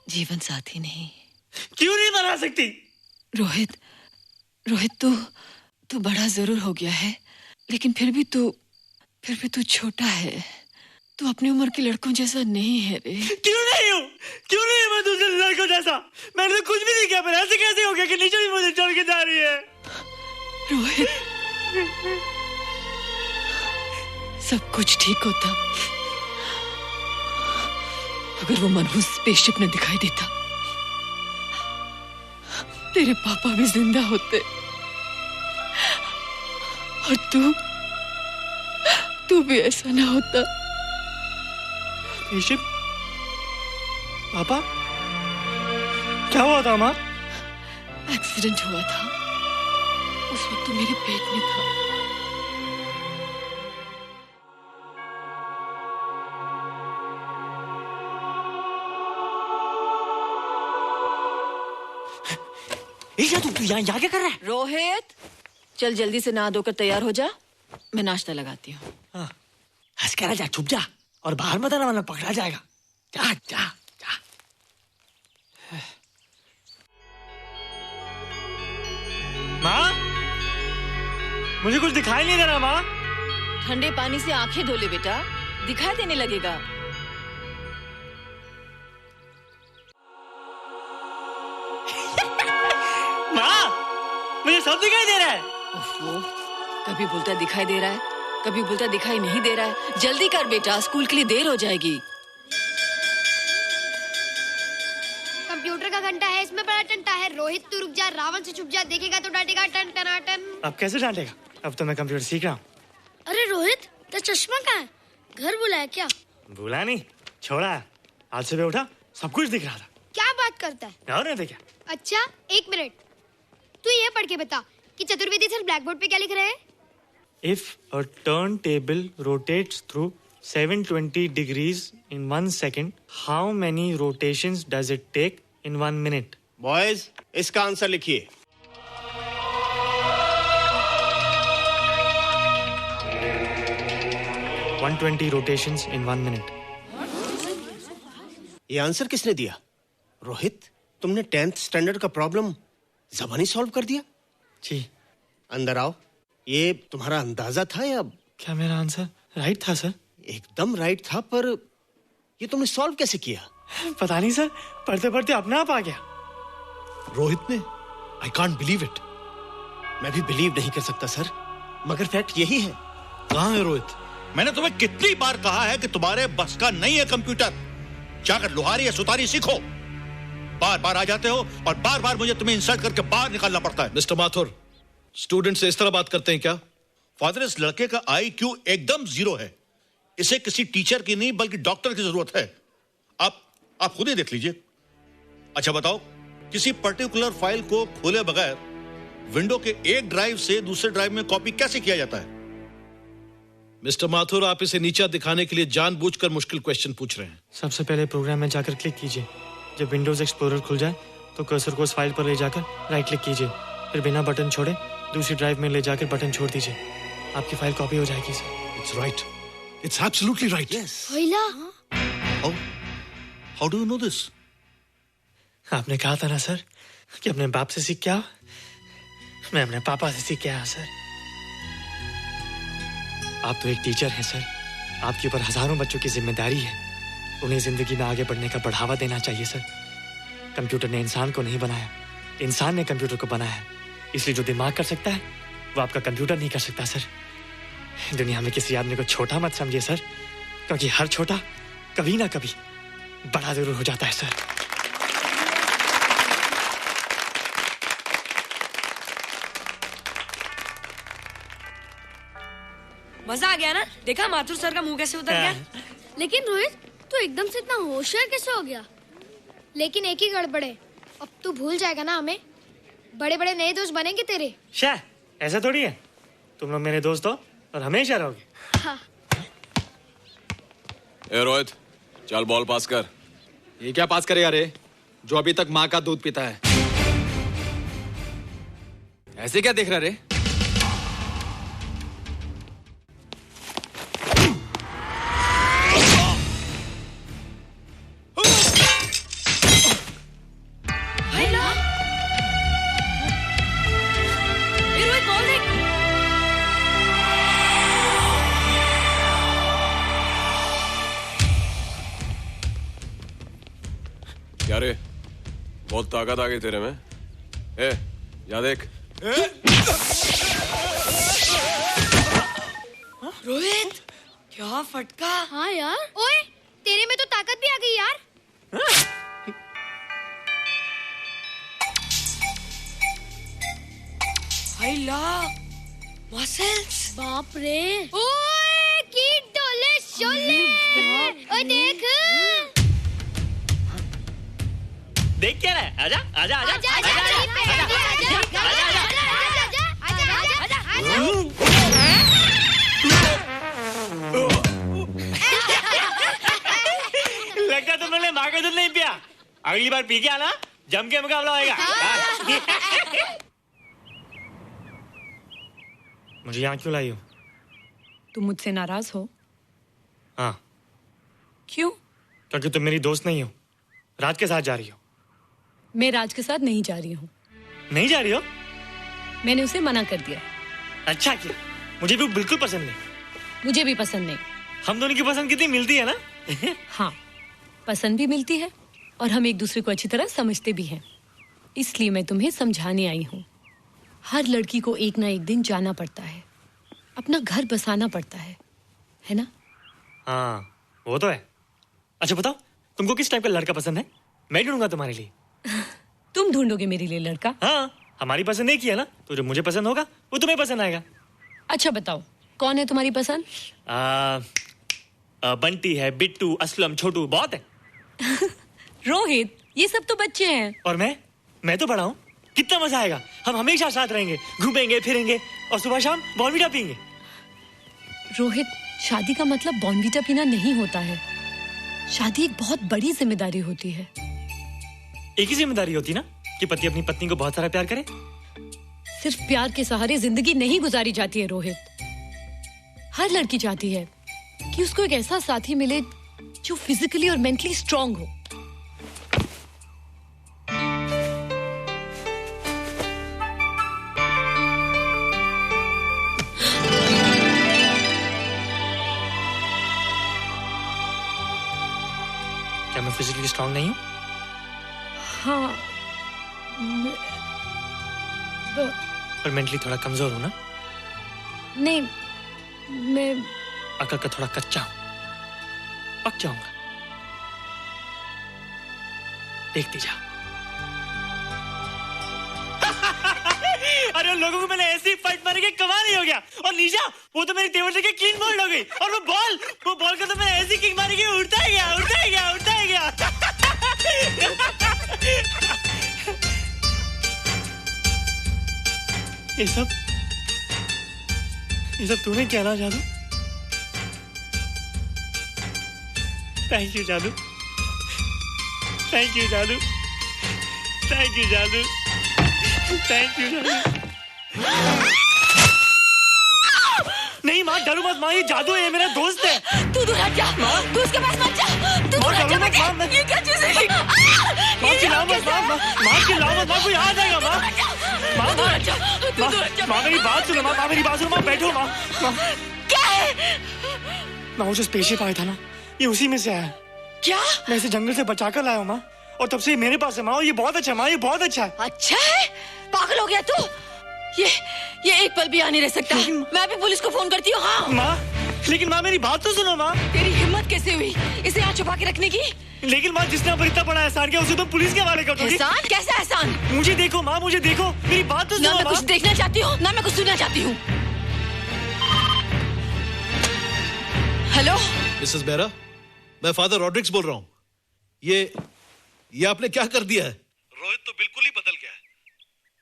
जीवन साथी नहीं। क्यों नहीं बना सकती? रोहित तू बड़ा जरूर हो गया है, लेकिन फिर भी तू छोटा है। तू अपनी उम्र के लड़कों जैसा नहीं है रे। क्यों नहीं हूँ? क्यों नहीं मैं दूसरे लड़कों जैसा? मैंने तो कुछ भी नहीं किया, पर ऐसे कैसे हो गया कि निशा भी मुझे छोड़ के जा रही है? रोहित, सब कुछ ठीक होता अगर वो मनहूस स्पेसशिप न दिखाई देता। तेरे पापा भी जिंदा होते और तू भी ऐसा ना होता। स्पेसशिप? पापा? क्या हुआ था माँ? एक्सीडेंट हुआ था, उस वक्त तो मेरे पेट में था। तू यहाँ क्या कर रहा है? रोहित, चल जल्दी से नहा धोकर तैयार हो जा, मैं नाश्ता लगाती हूँ। हंस कर जा, छुप जा और बाहर मत आना वरना पकड़ा जाएगा। जा जा जा। माँ, मुझे कुछ दिखाई नहीं दे रहा माँ। ठंडे पानी से आंखें धो ले बेटा, दिखाई देने लगेगा। माँ, मुझे सब दिखाई दे रहा है। कभी बोलता दिखाई दे रहा है, कभी बोलता दिखाई नहीं दे रहा है। जल्दी कर बेटा, स्कूल के लिए देर हो जाएगी। कंप्यूटर का घंटा है, इसमें बड़ा टंटा है। रोहित तू रुक जा, रावण से छुप जा, देखेगा तो डांटेगा टन टनाटन। अब कैसे डांटेगा? अब तो मैं कंप्यूटर सीख रहा हूँ। अरे रोहित, तेरा चश्मा कहाँ है? घर बुलाया क्या? भूला नहीं, छोड़ा। आज सुबह उठा, सब कुछ दिख रहा था। क्या बात करता है? और नहीं तो क्या? अच्छा, एक मिनट, तू ये पढ़ के बता कि चतुर्वेदी सर ब्लैक बोर्ड पे क्या लिख रहे हैं? If a turntable rotates through 720 degrees in 1 second, how many rotations does it take in 1 minute? Boys, इसका आंसर लिखिए। $120 rotations in 1 minute. ये आंसर किसने दिया? रोहित, तुमने 10th स्टैंडर्ड का प्रॉब्लम ज़बानी सॉल्व कर दिया? जी। अंदर आओ। ये तुम्हारा अंदाजा था या क्या मेरा आंसर राइट था सर? एकदम राइट था, पर ये तुमने सॉल्व कैसे किया? पता नहीं सर, पढ़ते पढ़ते अपने आप आ गया। रोहित ने, आई कांट बिलीव इट। मैं भी बिलीव नहीं कर सकता सर, मगर फैक्ट यही है। कहाँ है रोहित? मैंने तुम्हें कितनी बार कहा है कि तुम्हारे बस का नहीं है कंप्यूटर। जाकर लोहारी या सुतारी सीखो। बार बार आ जाते हो और बार बार मुझे तुम्हें इंसल्ट करके बाहर निकालना पड़ता है। मिस्टर माथुर, स्टूडेंट से इस तरह बात करते हैं क्या? फादर, इस लड़के का IQ एकदम 0 है। इसे किसी टीचर की नहीं बल्कि डॉक्टर की जरूरत है। आप खुद ही देख लीजिए। अच्छा बताओ, किसी पर्टिकुलर फाइल को खोले बगैर विंडो के एक ड्राइव से दूसरे ड्राइव में कॉपी कैसे किया जाता है? मिस्टर माथुर, आप इसे नीचा दिखाने के लिए जानबूझकर मुश्किल क्वेश्चन पूछ रहे हैं। सबसे पहले प्रोग्राम में जाकर क्लिक कीजिए। जब विंडोज एक्सप्लोरर खुल जाए तो कर्सर को उस फाइल पर ले जाकर राइट क्लिक कीजिए, फिर बिना बटन छोड़े दूसरी ड्राइव में ले जाकर बटन छोड़ दीजिए। आपकी फाइल कॉपी हो जाएगी sir. It's right, it's absolutely right. How do you know this? आपने कहा था ना सर कि अपने बाप से सीख के आओ। मैं अपने पापा से सीख के आया सर। आप तो एक टीचर हैं सर, आपके ऊपर हजारों बच्चों की जिम्मेदारी है। उन्हें जिंदगी में आगे बढ़ने का बढ़ावा देना चाहिए सर। कंप्यूटर ने इंसान को नहीं बनाया, इंसान ने कंप्यूटर को बनाया है। इसलिए जो दिमाग कर सकता है वो आपका कंप्यूटर नहीं कर सकता सर। दुनिया में किसी आदमी को छोटा मत समझिए सर, क्योंकि हर छोटा कभी ना कभी बड़ा जरूर हो जाता है सर। मजा आ गया ना? देखा माथुर सर का मुंह कैसे उतर गया? लेकिन रोहित, तू एकदम से इतना होशियार कैसे हो गया? लेकिन एक ही गड़बड़ है, अब तू भूल जाएगा ना हमें। बड़े बड़े नए दोस्त बनेंगे तेरे। शाह, ऐसा थोड़ी है। तुम लोग मेरे दोस्त हो और हमेशा रहोगे। हाँ। ए रोहित, चल बॉल पास कर। ये क्या पास करेगा रे, जो अभी तक माँ का दूध पीता है? ऐसे क्या देख रहा रे? क्या रे, बहुत ताकत आ गई तेरे में। ए, या देख। रोहित, क्या फटका। हाँ यार। ओए, तेरे में तो ताकत भी आ गई यार। हाय ला, मसल्स। बाप रे। ओए, की डोले शोले। ओए देख। देख क्या रहा है? आजा आजा आजा आजा लगता तुमने माँ का दूध नहीं पिया। अगली बार पी के आना, जम के मुकाबला होएगा। मुझे यहाँ क्यों लाई हो? तुम मुझसे नाराज हो? हाँ। क्यों? क्योंकि तुम मेरी दोस्त नहीं हो, राज के साथ जा रही हो। मैं राज के साथ नहीं जा रही हूँ। नहीं जा रही हो? मैंने उसे मना कर दिया। अच्छा किया, मुझे भी बिल्कुल पसंद नहीं। मुझे भी पसंद नहीं। हम दोनों की पसंद कितनी मिलती है ना? हाँ, पसंद भी मिलती है और हम एक दूसरे को अच्छी तरह समझते भी हैं। इसलिए मैं तुम्हें समझाने आई हूँ। हर लड़की को एक ना एक दिन जाना पड़ता है, अपना घर बसाना पड़ता है ना? हाँ, वो तो है। अच्छा बताओ, तुमको किस टाइप का लड़का पसंद है? मैं ढूंढूंगा तुम्हारे लिए। तुम ढूंढोगे मेरे लिए लड़का? हाँ, हमारी पसंद एक ही है ना, तो जो मुझे पसंद होगा वो तुम्हें पसंद आएगा। अच्छा बताओ, कौन है तुम्हारी पसंद? बंटी है, बिट्टू, असलम, छोटू, बहुत है। रोहित, ये सब तो बच्चे हैं। और मैं तो बड़ा हूँ। कितना मजा आएगा, हम हमेशा साथ रहेंगे, घूमेंगे फिरेंगे और सुबह शाम बॉर्नवीटा पीएंगे। रोहित, शादी का मतलब बॉर्नवीटा पीना नहीं होता है। शादी एक बहुत बड़ी जिम्मेदारी होती है। एक ही जिम्मेदारी होती ना कि पति अपनी पत्नी को बहुत सारा प्यार करे। सिर्फ प्यार के सहारे जिंदगी नहीं गुजारी जाती है रोहित। हर लड़की चाहती है कि उसको एक ऐसा साथी मिले जो फिजिकली और मेंटली स्ट्रांग हो। मैं फिजिकली स्ट्रांग नहीं हूँ? हाँ पर मेंटली थोड़ा कमजोर हूँ ना? नहीं, मैं अकल का थोड़ा कच्चा हूँ, पक जाऊंगा। देखती जा। अरे उन लोगों को मैंने ऐसी फाइट मारी कि कमाल ही हो गया। और निशा, वो तो मेरी टेबल से क्लीन बॉल हो गई। और वो बॉल का तो मैंने ऐसी किक मारी कि उड़ता ही गया। ये सब तूने क्या ना जादू? थैंक यू जादू। नहीं माँ, डरो मत माँ, ये जादू है, मेरा दोस्त है। तू दूर हट जा, तू उसके पास मत जा। तू दूर हट जा बेटा। ये क्या चीज़ है? माँ चिल्लाओ मत, माँ कोई आ जाएगा। माँ दूर हट जा। माँ मेरी बात सुनो, माँ बैठो। माँ क्या है? माँ वो जो स्पेसशिप आया था ना, ये उसी में से आया। क्या? मैं इसे जंगल से बचाकर लाया हूँ माँ, और तब से ये मेरे पास है माँ। और ये बहुत अच्छा है माँ, ये बहुत अच्छा है। अच्छा है? पागल हो गया तू? ये एक पल भी यहाँ नहीं रह सकता। मैं अभी पुलिस को फोन करती हूँ। हाँ माँ, लेकिन माँ मेरी बात तो सुनो माँ। तेरी हिम्मत कैसे हुई इसे यहाँ छुपा के रखने की? लेकिन माँ, जिसने अब इतना बड़ा एहसान किया उसे तो पुलिस के हवाले कर दोगी। एहसान? कैसा एहसान? मुझे देखो माँ, मेरी बात तो सुनो। ना मैं कुछ देखना चाहती हूँ, ना मैं कुछ सुनना चाहती हूँ। हेलो मिसेस बेरा, मैं फादर रॉड्रिक्स बोल रहा हूँ। ये आपने क्या कर दिया है? रोहित तो बिल्कुल ही बदल गया है।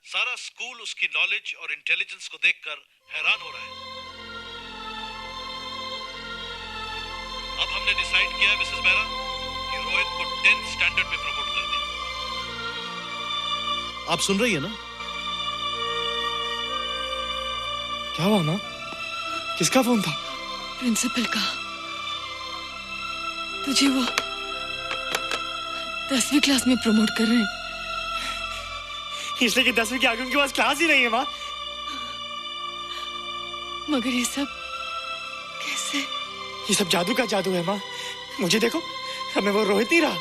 सारा स्कूल उसकी नॉलेज और इंटेलिजेंस को देखकर हैरान हो रहा है। अब हमने डिसाइड किया मिसेस बेरा कि रोहित को 10th स्टैंडर्ड में प्रमोट कर दें। आप सुन रही है ना? क्या हुआ माँ? किसका फोन था? प्रिंसिपल का। तुझे वो 10वीं क्लास में प्रमोट कर रहे हैं। इसलिए कि 10वीं के आगे उनके पास क्लास ही नहीं है माँ। मगर ये सब कैसे? ये सब जादू का जादू है माँ। मुझे देखो, हमें वो रोहित नहीं रहा।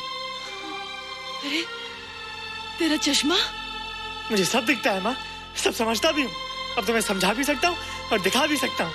अरे तेरा चश्मा? मुझे सब दिखता है माँ, सब समझता भी हूँ। अब तो मैं समझा भी सकता हूँ और दिखा भी सकता हूँ।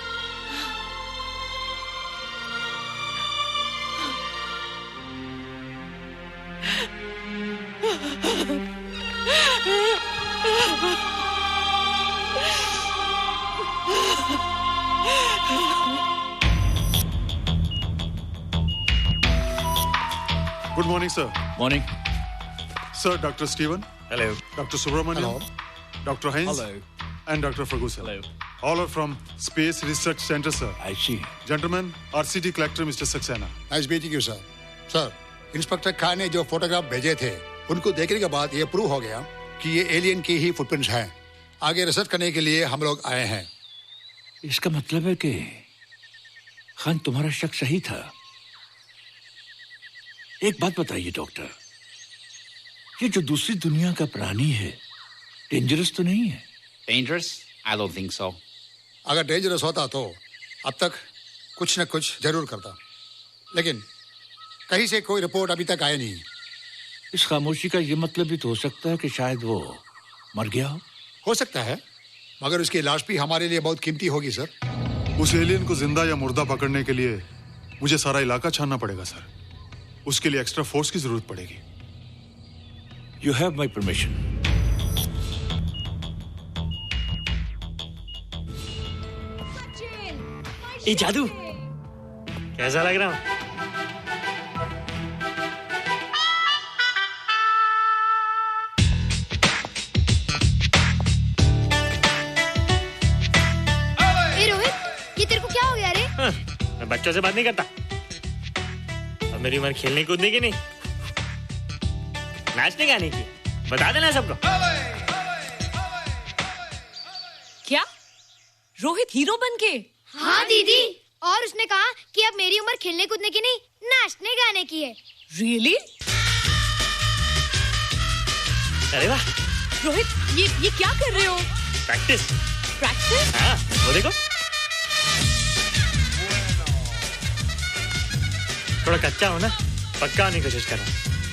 Good morning, sir. Morning. Sir, Dr. Steven. Hello. Dr. Subramaniam. Dr. Heinz. Hello. And Dr. Ferguson. Hello. All are from Space Research Center, sir. I see. Gentlemen, our city collector, Mr. Saxena. Nice meeting you sir. Sir, inspector Khan ने जो फोटोग्राफ भेजे थे, उनको देखने के बाद ये प्रूव हो गया कि ये एलियन की ही फुटप्रिंट्स हैं। आगे रिसर्च करने के लिए हम लोग आए हैं। इसका मतलब है कि खान, तुम्हारा शक सही था। एक बात बताइए डॉक्टर, ये जो दूसरी दुनिया का प्राणी है, डेंजरस तो नहीं है? Dangerous? I don't think so. अगर डेंजरस होता तो अब तक कुछ न कुछ जरूर करता, लेकिन कहीं से कोई रिपोर्ट अभी तक आई नहीं। इस खामोशी का ये मतलब भी तो हो सकता है कि शायद वो मर गया हो सकता है, मगर उसकी लाश भी हमारे लिए बहुत कीमती होगी सर। उस एलियन को जिंदा या मुर्दा पकड़ने के लिए मुझे सारा इलाका छानना पड़ेगा सर। उसके लिए एक्स्ट्रा फोर्स की जरूरत पड़ेगी। You have my permission. ये जादू कैसा लग रहा हूँ? रोहित, ये तेरे को क्या हो गया रे? हाँ, मैं बच्चों से बात नहीं करता। अब मेरी उम्र खेलने कूदने की नहीं, नाचने गाने की। बता देना सबको। क्या रोहित हीरो बन के? हाँ दीदी, और उसने कहा कि अब मेरी उम्र खेलने कूदने की नहीं, नाचने गाने की है। रियली? अरे वाह रोहित, ये क्या कर रहे हो? प्रैक्टिस। प्रैक्टिस? हाँ, वो देखो, थोड़ा कच्चा हो ना, पक्का नहीं कोशिश करना,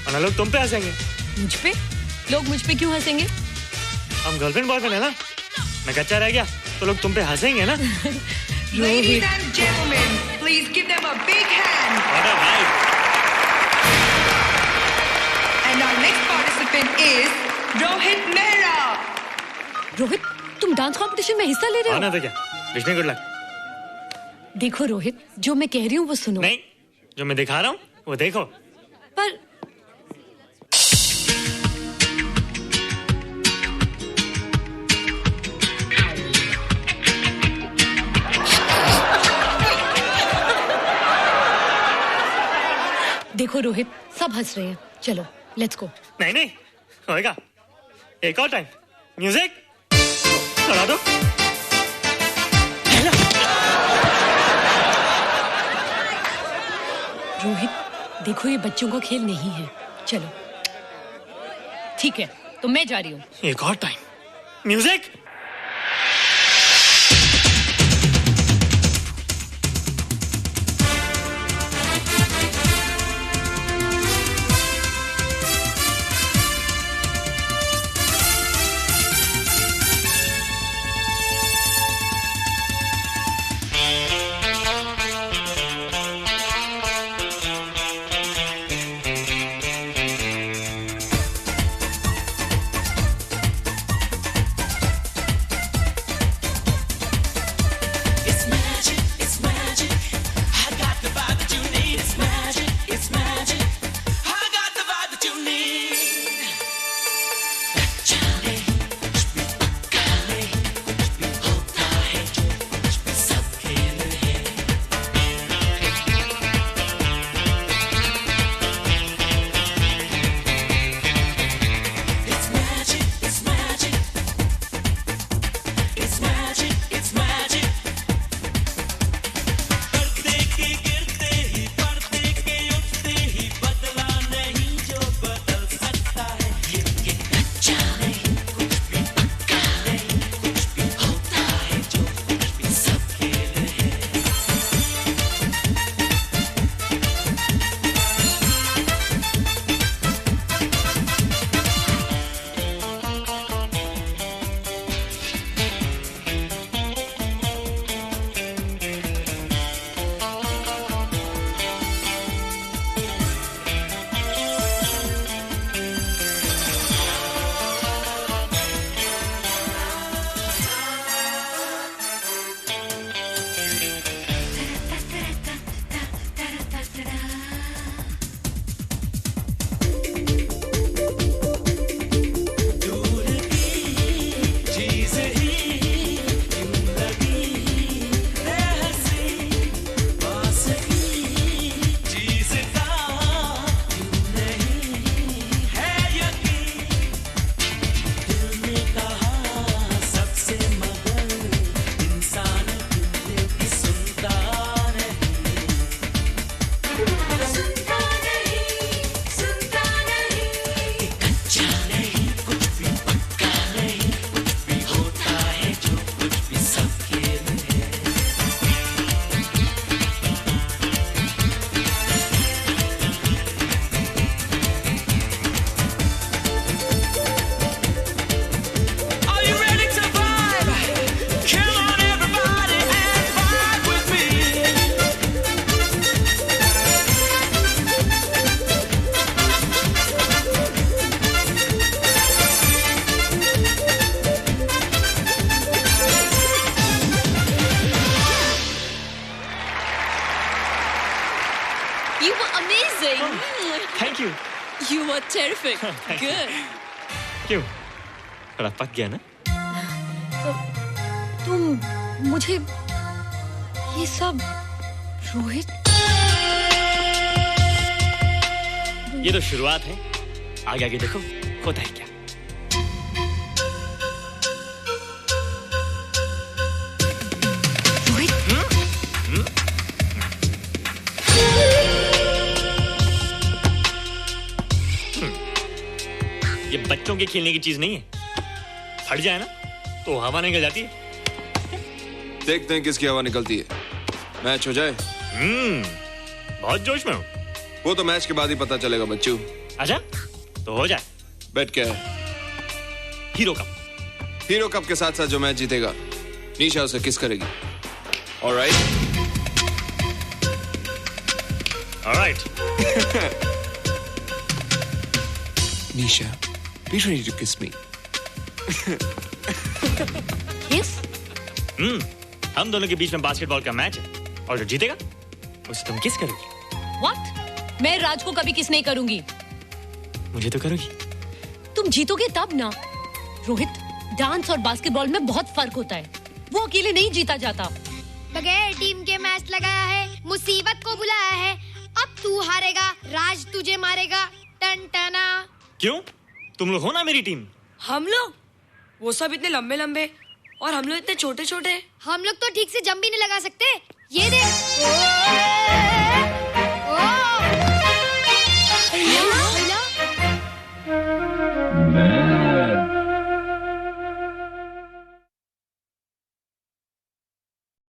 वरना लोग तुम पे हंसेंगे। मुझ पे? लोग मुझ पे क्यों हंसेंगे? हम गर्लफ्रेंड बॉयफ्रेंड है ना, मैं कच्चा रह गया तो लोग तुम पे हंसेंगे ना। Ladies and gentlemen, please give them a big hand. And our next participant is Rohit Mehra. Rohit, तुम डांस कंपटीशन में हिस्सा ले रहे हो? ना तो क्या, विश मी गुड लक। देखो रोहित, जो मैं कह रही हूँ वो सुनो। नहीं, जो मैं दिखा रहा हूँ वो देखो। पर देखो रोहित, सब हंस रहे हैं, चलो लेट्स गो। नहीं नहीं होएगा, एक और टाइम। म्यूजिक चला दो। रोहित देखो, ये बच्चों का खेल नहीं है, चलो। ठीक है, तो मैं जा रही हूँ। एक और time. Music. You were terrific. Good. क्यों? थोड़ा पक गया ना? तुम मुझे ये सब रोहित? ये तो शुरुआत है, आगे आगे देखो होता है क्या। ये बच्चों के खेलने की चीज नहीं है, फट जाए ना तो हवा निकल जाती है। देखते हैं किसकी हवा निकलती है, मैच हो जाए। बहुत जोश में हूँ। वो तो मैच के बाद ही पता चलेगा बच्चू। अच्छा तो हो जाए। बेट क्या है? Hero cup. हीरो कप के साथ साथ जो मैच जीतेगा निशा उसे किस करेगी। Alright? Alright. Nisha, be ready to kiss me. किस? हम दोनों के बीच में बास्केटबॉल का मैच है और जो जीतेगा उसे तुम किस करोगी। What? मैं राज को कभी किस नहीं करूंगी। मुझे तो करोगी। तुम जीतोगे तब ना। रोहित, डांस और बास्केटबॉल में बहुत फर्क होता है, वो अकेले नहीं जीता जाता। बगैर टीम के मैच लगाया है, मुसीबत को बुलाया है। अब तू हारेगा, राज तुझे मारेगा। टन टना। क्यों? तुम लोग हो ना मेरी टीम। हम लोग? वो सब इतने लंबे लंबे और हम लोग इतने छोटे छोटे। हम लोग तो ठीक से जंप भी नहीं लगा सकते। ये देख।